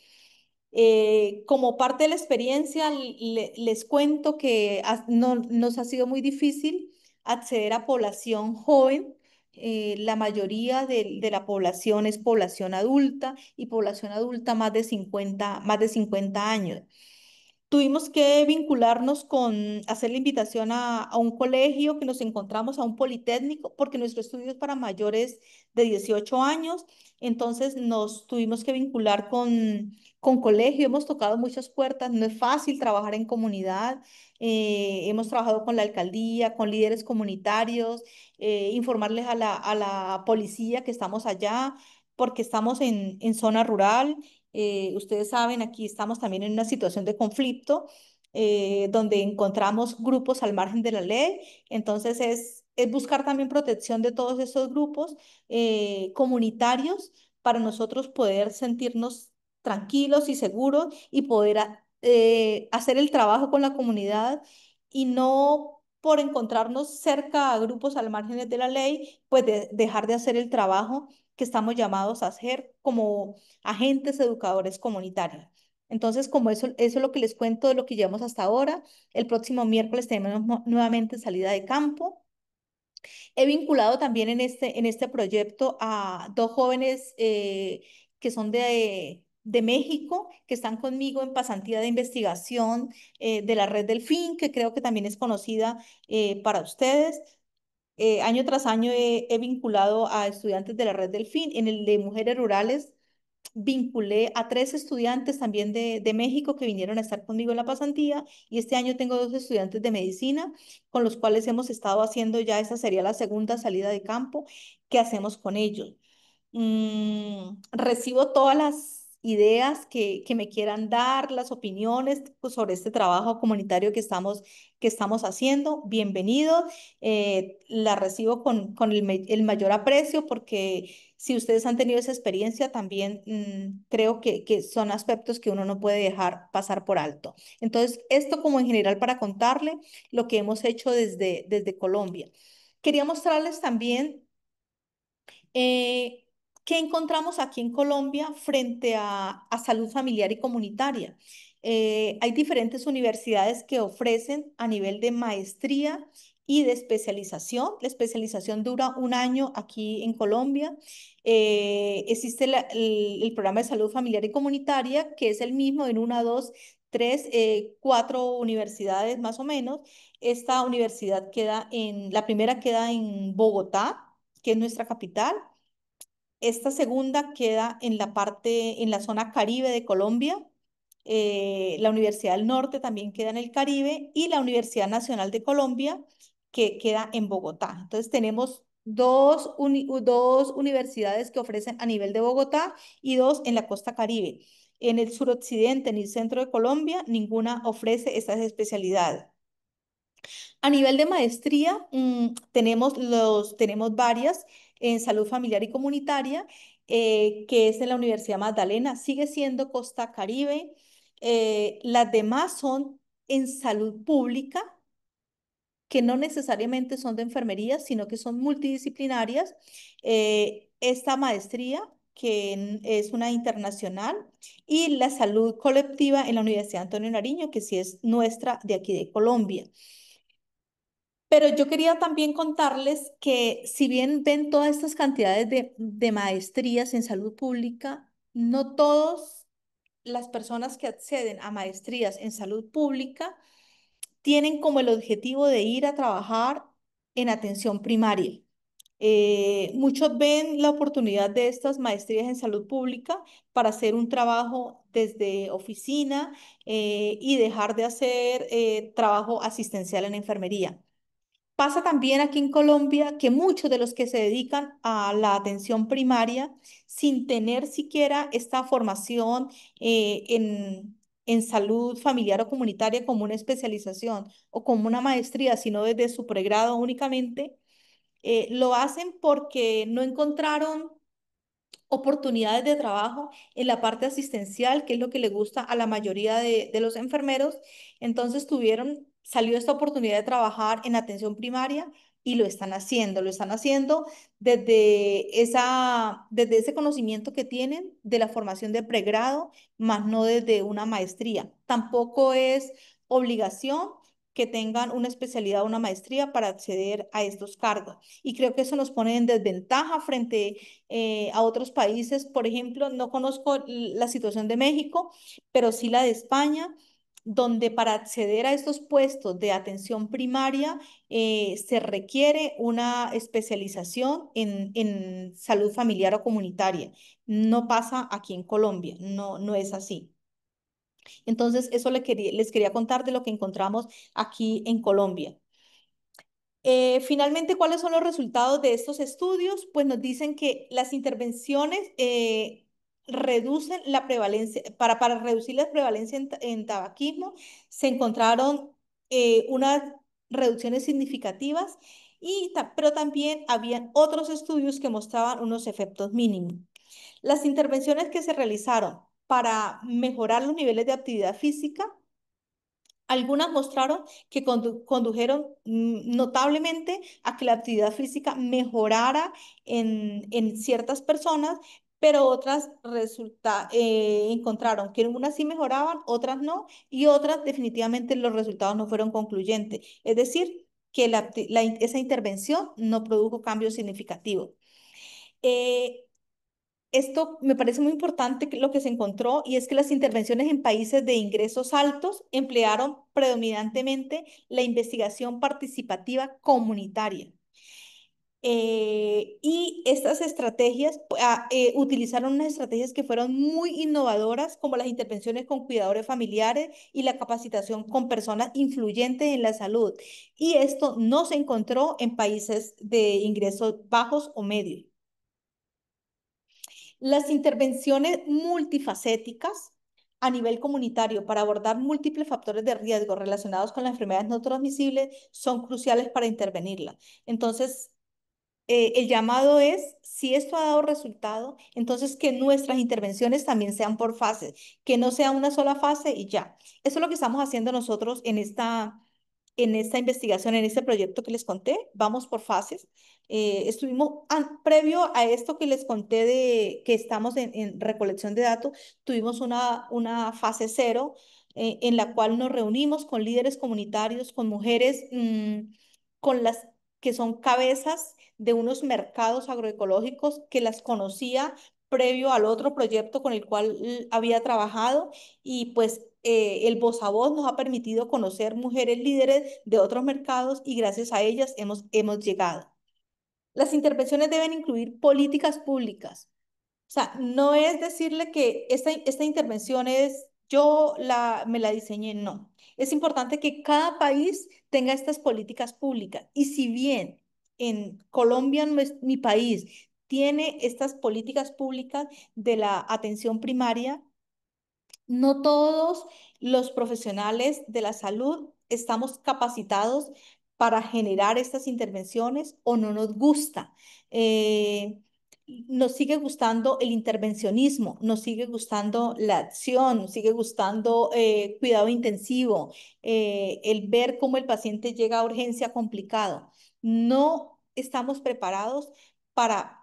Como parte de la experiencia, les cuento que no, nos ha sido muy difícil acceder a población joven. La mayoría de la población es población adulta y población adulta más de 50 años. Tuvimos que vincularnos hacer la invitación a un colegio que nos encontramos, a un politécnico, porque nuestro estudio es para mayores de 18 años. Entonces nos tuvimos que vincular con colegio. Hemos tocado muchas puertas. No es fácil trabajar en comunidad. Hemos trabajado con la alcaldía, con líderes comunitarios, informarles a la policía que estamos allá, porque estamos en zona rural. Ustedes saben, aquí estamos también en una situación de conflicto, donde encontramos grupos al margen de la ley. Entonces es buscar también protección de todos esos grupos comunitarios para nosotros poder sentirnos tranquilos y seguros y poder hacer el trabajo con la comunidad y no por encontrarnos cerca a grupos al margen de la ley, pues dejar de hacer el trabajo que estamos llamados a hacer como agentes educadores comunitarios. Entonces, como eso es lo que les cuento de lo que llevamos hasta ahora. El próximo miércoles tenemos nuevamente salida de campo. He vinculado también en este proyecto a dos jóvenes que son de México, que están conmigo en pasantía de investigación de la Red Delfín, que creo que también es conocida para ustedes. Año tras año he vinculado a estudiantes de la Red Delfín. En el de mujeres rurales vinculé a 3 estudiantes también de México que vinieron a estar conmigo en la pasantía y este año tengo 2 estudiantes de medicina con los cuales hemos estado haciendo ya, esa sería la segunda salida de campo que hacemos con ellos. Recibo todas las ideas que me quieran dar, las opiniones pues, sobre este trabajo comunitario que estamos haciendo. Bienvenidos. La recibo con el mayor aprecio porque si ustedes han tenido esa experiencia, también creo que son aspectos que uno no puede dejar pasar por alto. Entonces, esto como en general para contarle lo que hemos hecho desde Colombia. Quería mostrarles también eh, ¿qué encontramos aquí en Colombia frente a salud familiar y comunitaria? Hay diferentes universidades que ofrecen a nivel de maestría y de especialización. La especialización dura un año aquí en Colombia. Existe el programa de salud familiar y comunitaria, que es el mismo en una, dos, tres, cuatro universidades más o menos. Esta universidad la primera queda en Bogotá, que es nuestra capital. Esta segunda queda en la zona Caribe de Colombia. La Universidad del Norte también queda en el Caribe y la Universidad Nacional de Colombia, que queda en Bogotá. Entonces tenemos dos universidades que ofrecen a nivel de Bogotá y dos en la costa Caribe. En el suroccidente, en el centro de Colombia, ninguna ofrece estas especialidades. A nivel de maestría, tenemos varias en salud familiar y comunitaria, que es en la Universidad Magdalena, sigue siendo Costa Caribe. Las demás son en salud pública, que no necesariamente son de enfermería, sino que son multidisciplinarias. Esta maestría, es una internacional, y la salud colectiva en la Universidad Antonio Nariño, que sí es nuestra de aquí de Colombia. Pero yo quería también contarles que si bien ven todas estas cantidades de maestrías en salud pública, no todas las personas que acceden a maestrías en salud pública tienen como el objetivo de ir a trabajar en atención primaria. Muchos ven la oportunidad de estas maestrías en salud pública para hacer un trabajo desde oficina y dejar de hacer trabajo asistencial en enfermería. Pasa también aquí en Colombia que muchos de los que se dedican a la atención primaria, sin tener siquiera esta formación en salud familiar o comunitaria como una especialización o como una maestría, sino desde su pregrado únicamente, lo hacen porque no encontraron oportunidades de trabajo en la parte asistencial, que es lo que le gusta a la mayoría de los enfermeros. Entonces salió esta oportunidad de trabajar en atención primaria y lo están haciendo desde ese conocimiento que tienen de la formación de pregrado, más no desde una maestría. Tampoco es obligación que tengan una especialidad o una maestría para acceder a estos cargos. Y creo que eso nos pone en desventaja frente a otros países. Por ejemplo, no conozco la situación de México, pero sí la de España, donde para acceder a estos puestos de atención primaria se requiere una especialización en salud familiar o comunitaria. No pasa aquí en Colombia, no es así. Entonces, eso les quería contar de lo que encontramos aquí en Colombia. Finalmente, ¿cuáles son los resultados de estos estudios? Pues nos dicen que las intervenciones reducen la prevalencia, para reducir la prevalencia en tabaquismo, se encontraron unas reducciones significativas, pero también habían otros estudios que mostraban unos efectos mínimos. Las intervenciones que se realizaron para mejorar los niveles de actividad física, algunas mostraron que condujeron notablemente a que la actividad física mejorara en ciertas personas, pero otras encontraron que unas sí mejoraban, otras no, y otras definitivamente los resultados no fueron concluyentes. Es decir, que esa intervención no produjo cambios significativos. Eh, Esto me parece muy importante lo que se encontró, y es que las intervenciones en países de ingresos altos emplearon predominantemente la investigación participativa comunitaria. Y estas estrategias utilizaron unas estrategias que fueron muy innovadoras, como las intervenciones con cuidadores familiares y la capacitación con personas influyentes en la salud. Y esto no se encontró en países de ingresos bajos o medios. Las intervenciones multifacéticas a nivel comunitario para abordar múltiples factores de riesgo relacionados con las enfermedades no transmisibles son cruciales para intervenirlas. Entonces, el llamado es, si esto ha dado resultado, entonces que nuestras intervenciones también sean por fases, que no sea una sola fase y ya. Eso es lo que estamos haciendo nosotros en esta investigación, en este proyecto que les conté. Vamos por fases. Previo a esto que les conté de que estamos en recolección de datos, tuvimos una fase cero en la cual nos reunimos con líderes comunitarios, con mujeres, con las que son cabezas de unos mercados agroecológicos que las conocía previo al otro proyecto con el cual había trabajado y pues el voz a voz nos ha permitido conocer mujeres líderes de otros mercados y gracias a ellas hemos llegado. Las intervenciones deben incluir políticas públicas. O sea, no es decirle que esta intervención es me la diseñé, no. Es importante que cada país tenga estas políticas públicas. Y si bien en Colombia, mi país, tiene estas políticas públicas de la atención primaria, no todos los profesionales de la salud estamos capacitados para generar estas intervenciones o no nos gusta. Eh, Nos sigue gustando el intervencionismo, nos sigue gustando la acción, nos sigue gustando cuidado intensivo, el ver cómo el paciente llega a urgencia complicado. No estamos preparados para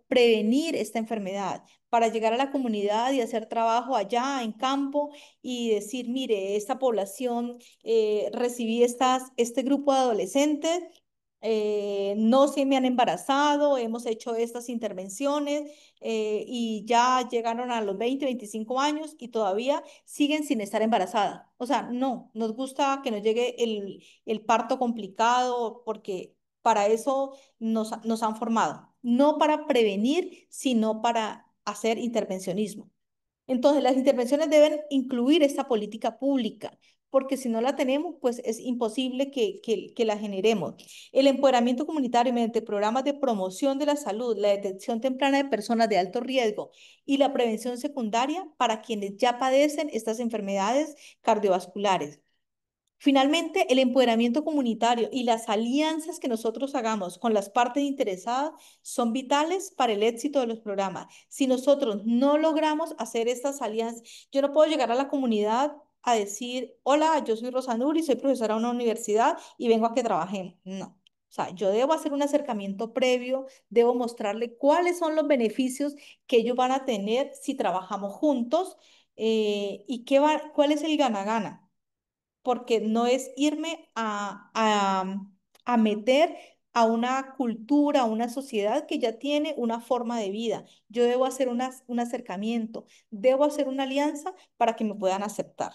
prevenir esta enfermedad, para llegar a la comunidad y hacer trabajo allá en campo y decir, mire, esta población, recibí este grupo de adolescentes, no se me han embarazado, hemos hecho estas intervenciones y ya llegaron a los 20, 25 años y todavía siguen sin estar embarazadas. O sea, no, nos gusta que nos llegue el parto complicado porque para eso nos han formado, no para prevenir, sino para hacer intervencionismo. Entonces, las intervenciones deben incluir esta política pública, porque si no la tenemos, pues es imposible que la generemos. El empoderamiento comunitario mediante programas de promoción de la salud, la detección temprana de personas de alto riesgo y la prevención secundaria para quienes ya padecen estas enfermedades cardiovasculares. Finalmente, el empoderamiento comunitario y las alianzas que nosotros hagamos con las partes interesadas son vitales para el éxito de los programas. Si nosotros no logramos hacer estas alianzas, yo no puedo llegar a la comunidad a decir, hola, yo soy Rosa Nuri, soy profesora de una universidad y vengo a que trabajemos. No. O sea, yo debo hacer un acercamiento previo, debo mostrarle cuáles son los beneficios que ellos van a tener si trabajamos juntos y cuál es el gana-gana porque no es irme a meter a una cultura, a una sociedad que ya tiene una forma de vida. Yo debo hacer un acercamiento, debo hacer una alianza para que me puedan aceptar.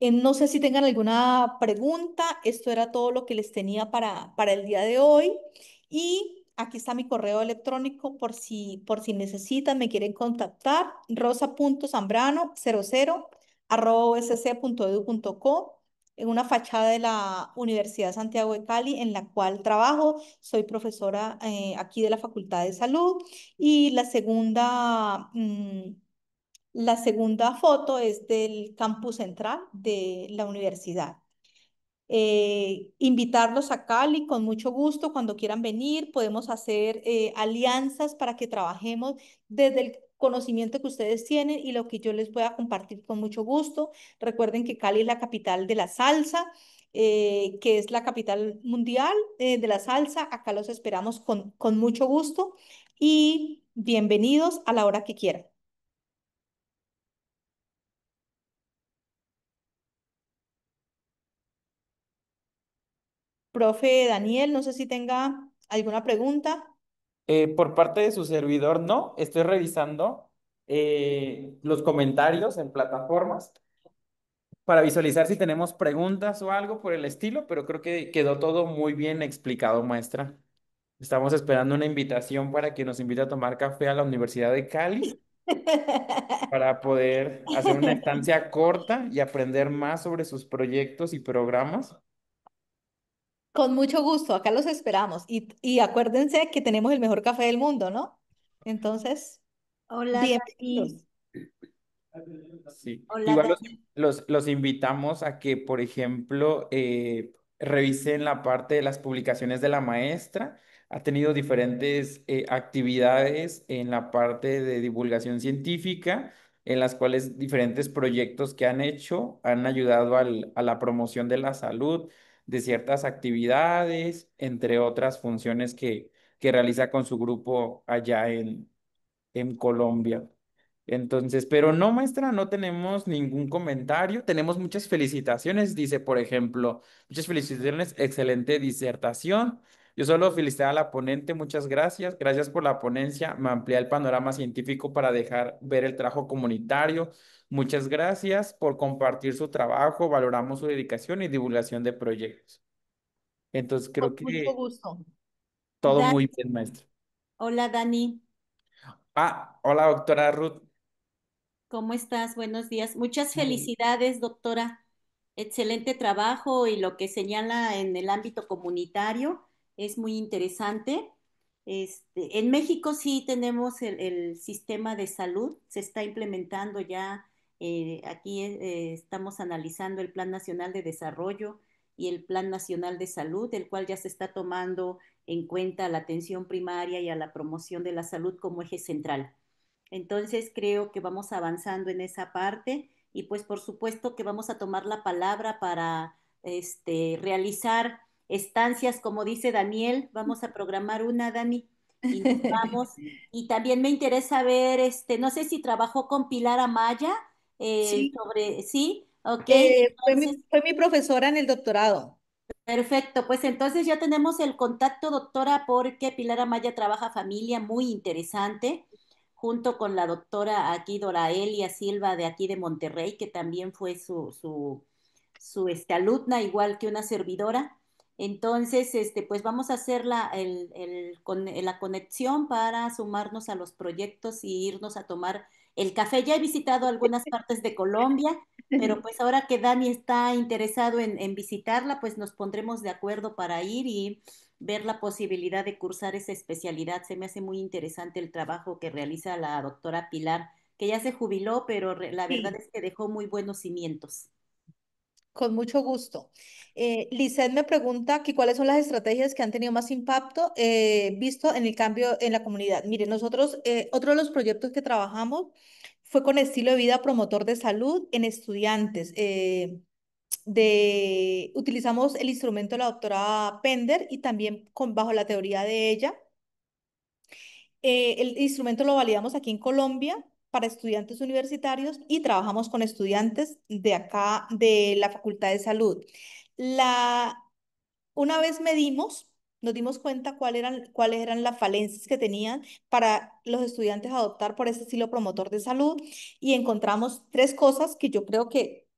No sé si tengan alguna pregunta. Esto era todo lo que les tenía para el día de hoy. Y aquí está mi correo electrónico por si necesitan, me quieren contactar. rosa.zambrano00@usc.edu.co en una fachada de la Universidad de Santiago de Cali, en la cual trabajo. Soy profesora aquí de la Facultad de Salud. Y la segunda foto es del campus central de la universidad. Invitarlos a Cali con mucho gusto cuando quieran venir. Podemos hacer alianzas para que trabajemos desde el conocimiento que ustedes tienen y lo que yo les voy a compartir con mucho gusto. Recuerden que Cali es la capital de la salsa, que es la capital mundial de la salsa. Acá los esperamos con mucho gusto y bienvenidos a la hora que quieran. Profe Daniel, no sé si tenga alguna pregunta. Por parte de su servidor, no. Estoy revisando los comentarios en plataformas para visualizar si tenemos preguntas o algo por el estilo, pero creo que quedó todo muy bien explicado, maestra. Estamos esperando una invitación para que nos invite a tomar café a la Universidad de Cali para poder hacer una estancia corta y aprender más sobre sus proyectos y programas. Con mucho gusto, acá los esperamos. Y acuérdense que tenemos el mejor café del mundo, ¿no? Entonces, Hola, bienvenidos. Dani. Sí, Hola, igual Dani. los invitamos a que, por ejemplo, revisen la parte de las publicaciones de la maestra. Ha tenido diferentes actividades en la parte de divulgación científica, en las cuales diferentes proyectos que han hecho han ayudado a la promoción de la salud, de ciertas actividades, entre otras funciones que realiza con su grupo allá en Colombia. Entonces, pero no, maestra, no tenemos ningún comentario. Tenemos muchas felicitaciones. Dice, por ejemplo, muchas felicitaciones, excelente disertación. Yo solo felicité a la ponente, muchas gracias. Gracias por la ponencia. Me amplía el panorama científico para dejar ver el trabajo comunitario. Muchas gracias por compartir su trabajo. Valoramos su dedicación y divulgación de proyectos. Entonces, Con creo mucho que gusto. todo Dani, muy bien, maestra. hola, Dani. Ah, hola, doctora Ruth. ¿Cómo estás? Buenos días. Muchas Muy felicidades, doctora. Excelente trabajo y lo que señala en el ámbito comunitario es muy interesante. En México sí tenemos el sistema de salud, se está implementando ya. Aquí estamos analizando el Plan Nacional de Desarrollo y el Plan Nacional de Salud, el cual ya se está tomando en cuenta la atención primaria y a la promoción de la salud como eje central. Entonces creo que vamos avanzando en esa parte y pues por supuesto que vamos a tomar la palabra para realizar estancias, como dice Daniel, vamos a programar una, Dani, y nos vamos. Y también me interesa ver, no sé si trabajó con Pilar Amaya Sí, sí, ok, fue entonces, fue mi profesora en el doctorado. perfecto, pues entonces ya tenemos el contacto, doctora, porque Pilar Amaya trabaja familia, muy interesante, junto con la doctora aquí, Doraelia Silva, de aquí de Monterrey, que también fue su alumna, igual que una servidora. Entonces, pues vamos a hacer la conexión para sumarnos a los proyectos y irnos a tomar el café. Ya he visitado algunas partes de Colombia, pero pues ahora que Dani está interesado en visitarla, pues nos pondremos de acuerdo para ir y ver la posibilidad de cursar esa especialidad. Se me hace muy interesante el trabajo que realiza la doctora Pilar, que ya se jubiló, pero la verdad Sí, es que dejó muy buenos cimientos. con mucho gusto. Lisette me pregunta que cuáles son las estrategias que han tenido más impacto visto en el cambio en la comunidad. Mire, nosotros, otro de los proyectos que trabajamos fue con estilo de vida promotor de salud en estudiantes. Utilizamos el instrumento de la doctora Pender y también bajo la teoría de ella. El instrumento lo validamos aquí en Colombia para estudiantes universitarios y trabajamos con estudiantes de acá, de la Facultad de Salud. La, una vez nos dimos cuenta cuáles eran las falencias que tenían para los estudiantes adoptar por ese estilo promotor de salud y encontramos tres cosas que yo creo que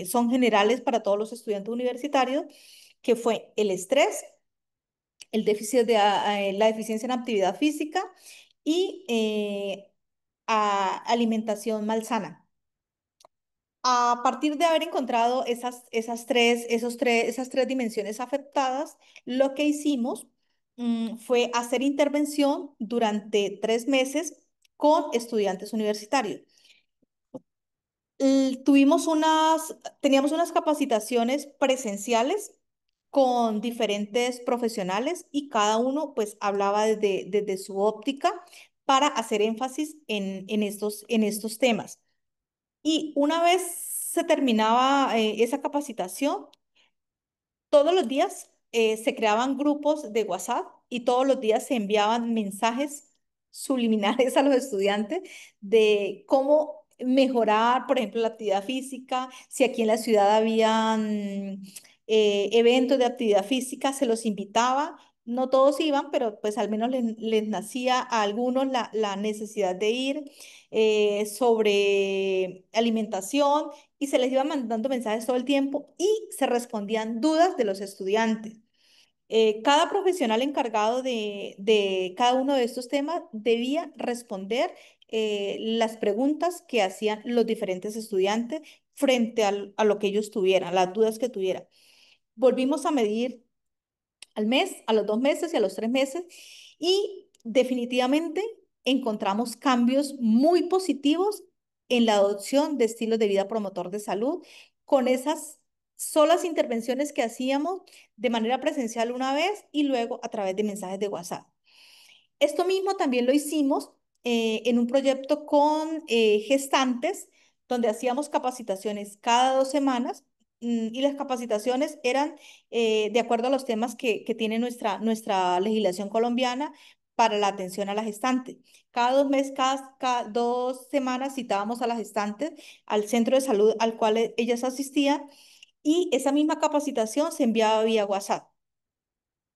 son generales para todos los estudiantes universitarios, que fue el estrés, el déficit la deficiencia en actividad física y alimentación malsana. A partir de haber encontrado esas tres dimensiones afectadas, lo que hicimos fue hacer intervención durante 3 meses con estudiantes universitarios. Teníamos unas capacitaciones presenciales con diferentes profesionales y cada uno pues hablaba desde su óptica para hacer énfasis en estos temas. Y una vez se terminaba esa capacitación, todos los días se creaban grupos de WhatsApp y todos los días se enviaban mensajes subliminales a los estudiantes de cómo mejorar, por ejemplo, la actividad física. Si aquí en la ciudad habían eventos de actividad física, se los invitaba. No todos iban, pero pues al menos les nacía a algunos la necesidad de ir sobre alimentación y se les iba mandando mensajes todo el tiempo y se respondían dudas de los estudiantes. Cada profesional encargado de cada uno de estos temas debía responder las preguntas que hacían los diferentes estudiantes frente a lo que ellos tuvieran, las dudas que tuvieran. Volvimos a medir al mes, a los 2 meses y a los 3 meses y definitivamente encontramos cambios muy positivos en la adopción de estilos de vida promotor de salud con esas solas intervenciones que hacíamos de manera presencial una vez y luego a través de mensajes de WhatsApp. Esto mismo también lo hicimos en un proyecto con gestantes, donde hacíamos capacitaciones cada 2 semanas y las capacitaciones eran de acuerdo a los temas que tiene nuestra legislación colombiana para la atención a la gestante. Cada 2 meses, cada 2 semanas citábamos a las gestantes al centro de salud al cual ellas asistían y esa misma capacitación se enviaba vía WhatsApp.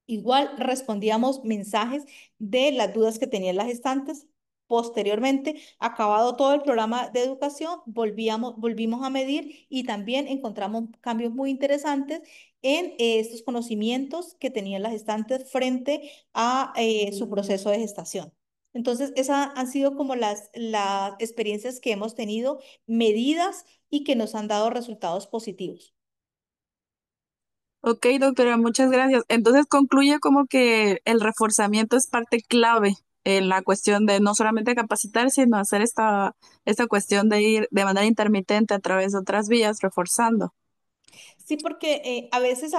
Igual respondíamos mensajes de las dudas que tenían las gestantes. Posteriormente, acabado todo el programa de educación, volvimos a medir y también encontramos cambios muy interesantes en estos conocimientos que tenían las gestantes frente a su proceso de gestación. Entonces, esas han sido como las experiencias que hemos tenido medidas y que nos han dado resultados positivos. Ok, doctora, muchas gracias. Entonces concluye como que el reforzamiento es parte clave en la cuestión de no solamente capacitar, sino hacer esta cuestión de ir de manera intermitente a través de otras vías, reforzando. Sí, porque a veces,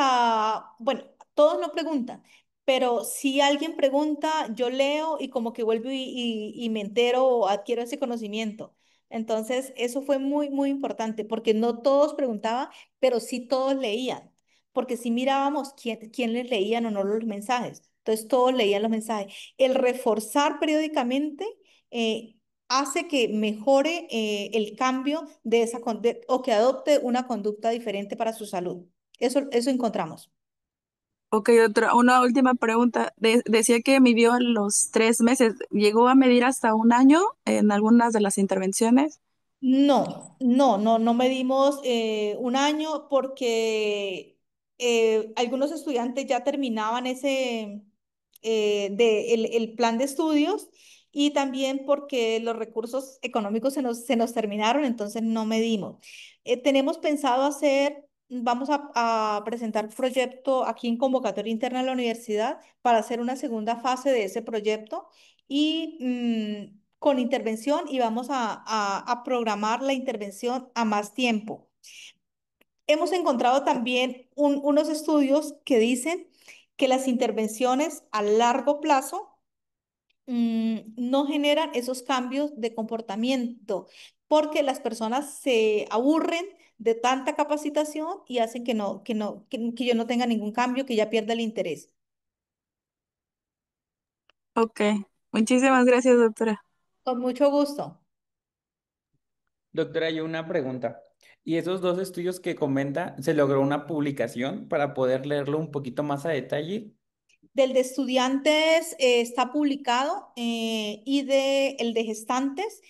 bueno, todos no preguntan, pero si alguien pregunta, yo leo y como que vuelvo y me entero o adquiero ese conocimiento. Entonces, eso fue muy, muy importante, porque no todos preguntaban, pero sí todos leían, porque si mirábamos quién les leían o no los mensajes, entonces todos leían los mensajes. El reforzar periódicamente eh, hace que mejore el cambio de o que adopte una conducta diferente para su salud. Eso encontramos. Ok, doctora, una última pregunta. Decía que midió en los 3 meses. ¿Llegó a medir hasta un año en algunas de las intervenciones? No medimos un año porque algunos estudiantes ya terminaban el plan de estudios y también porque los recursos económicos se nos terminaron, entonces no medimos. Tenemos pensado vamos a presentar un proyecto aquí en convocatoria interna de la universidad para hacer una segunda fase de ese proyecto y con intervención y vamos a programar la intervención a más tiempo. Hemos encontrado también unos estudios que dicen que las intervenciones a largo plazo no generan esos cambios de comportamiento porque las personas se aburren de tanta capacitación y hacen que yo no tenga ningún cambio, que ya pierda el interés. Ok, muchísimas gracias, doctora. Con mucho gusto. Doctora, yo una pregunta. ¿Y esos dos estudios que comenta, se logró una publicación para poder leerlo un poquito más a detalle? Del de estudiantes está publicado y el de gestantes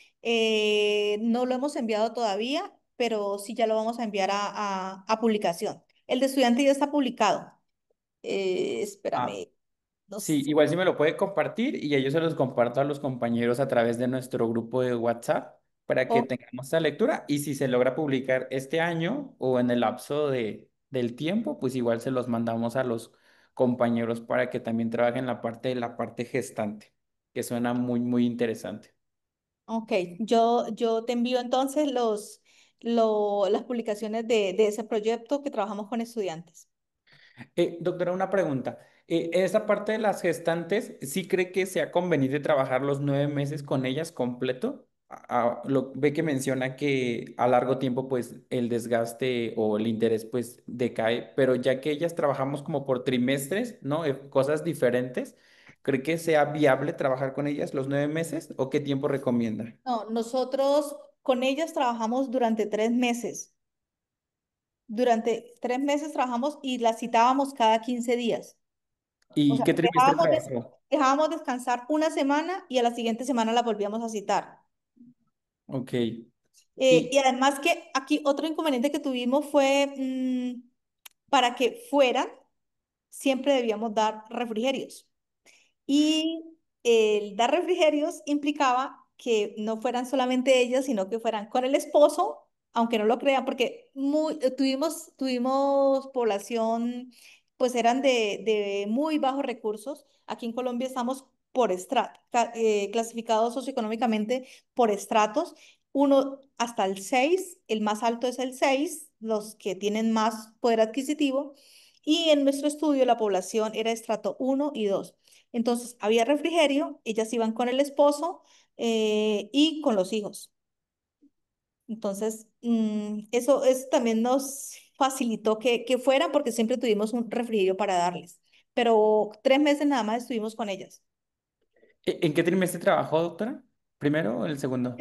no lo hemos enviado todavía, pero sí ya lo vamos a enviar a publicación. El de estudiantes ya está publicado. Ah, Espérame, no sí, sé. igual si me lo puede compartir y yo se los comparto a los compañeros a través de nuestro grupo de WhatsApp para que Oh, tengamos esta lectura y si se logra publicar este año o en el lapso del tiempo, pues igual se los mandamos a los compañeros para que también trabajen la parte gestante, que suena muy, muy interesante. ok, yo te envío entonces las publicaciones de ese proyecto que trabajamos con estudiantes. Doctora, una pregunta. ¿Esa parte de las gestantes, sí cree que sea conveniente trabajar los 9 meses con ellas completo? Ve que menciona que a largo tiempo, pues, el desgaste o el interés, pues, decae, pero ya que ellas trabajamos como por trimestres, ¿no? Cosas diferentes, ¿cree que sea viable trabajar con ellas los 9 meses o qué tiempo recomienda? No, nosotros con ellas trabajamos durante 3 meses. Durante 3 meses trabajamos y las citábamos cada 15 días. O ¿Y sea, qué trimestre trabajó? dejábamos descansar una semana y a la siguiente semana la volvíamos a citar. Ok. Y Y, además que aquí otro inconveniente que tuvimos fue para que fueran, siempre debíamos dar refrigerios. Y el dar refrigerios implicaba que no fueran solamente ellas, sino que fueran con el esposo, aunque no lo crean, porque tuvimos población, pues eran de muy bajos recursos. Aquí en Colombia estamos por clasificados socioeconómicamente por estratos, 1 hasta el 6, el más alto es el 6, los que tienen más poder adquisitivo, y en nuestro estudio la población era estrato 1 y 2. Entonces, había refrigerio, ellas iban con el esposo y con los hijos. Entonces, eso también nos facilitó que fueran porque siempre tuvimos un refrigerio para darles. Pero 3 meses nada más estuvimos con ellas. ¿En qué trimestre trabajó, doctora? ¿Primero o el segundo?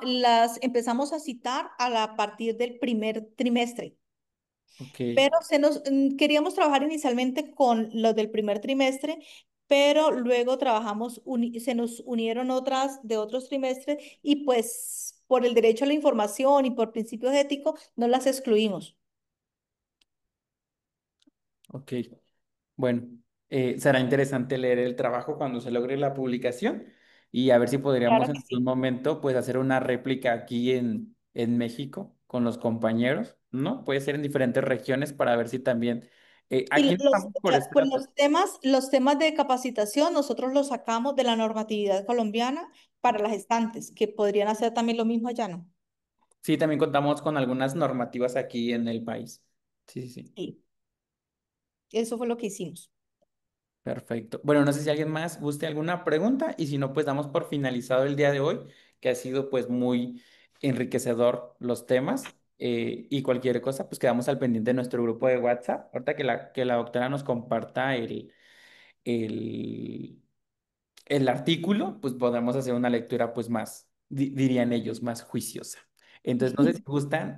Las empezamos a citar a partir del primer trimestre, Ok, pero queríamos trabajar inicialmente con los del primer trimestre, pero luego se nos unieron otras de otros trimestres y pues por el derecho a la información y por principios éticos no las excluimos. ok. Bueno, será interesante leer el trabajo cuando se logre la publicación y a ver si podríamos Claro en que algún sí. momento pues hacer una réplica aquí en México con los compañeros, ¿no? Puede ser en diferentes regiones para ver si también Y aquí no estamos por pues estrato. los temas de capacitación nosotros los sacamos de la normatividad colombiana para las estantes, que podrían hacer también lo mismo allá, ¿no? Sí, también contamos con algunas normativas aquí en el país. Sí, sí, sí. Sí, eso fue lo que hicimos. Perfecto. Bueno, no sé si alguien más guste alguna pregunta y si no, pues damos por finalizado el día de hoy, que ha sido pues muy enriquecedor los temas y cualquier cosa, pues quedamos al pendiente de nuestro grupo de WhatsApp. Ahorita que la doctora nos comparta el, el artículo, pues podemos hacer una lectura pues más, dirían ellos, más juiciosa. Entonces, no sé si gustan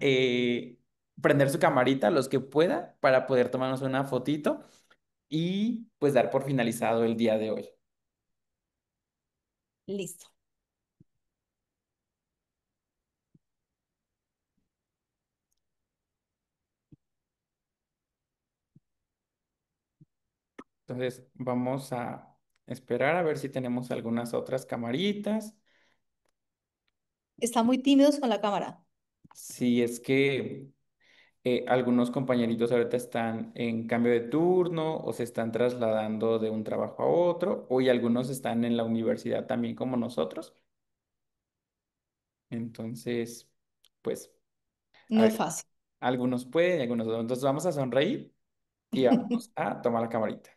prender su camarita los que pueda para poder tomarnos una fotito y pues dar por finalizado el día de hoy. Listo. Entonces vamos a esperar a ver si tenemos algunas otras camaritas. Están muy tímidos con la cámara. Si es que algunos compañeritos ahorita están en cambio de turno o se están trasladando de un trabajo a otro, o y algunos están en la universidad también como nosotros. Entonces, pues, a No es ver, fácil. algunos pueden y algunos no. Entonces vamos a sonreír y vamos a tomar la camarita.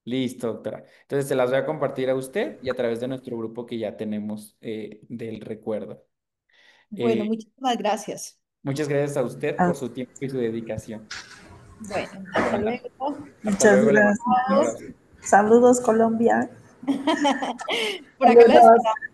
Listo, doctora. Entonces se las voy a compartir a usted y a través de nuestro grupo que ya tenemos del recuerdo. Bueno, Eh, muchísimas gracias. muchas gracias a usted Ah, por su tiempo y su dedicación. Bueno, hasta Bueno, luego. hasta muchas luego, le mando un gracias. abrazo. Saludos, Colombia. Por acá les Saludos. esperamos.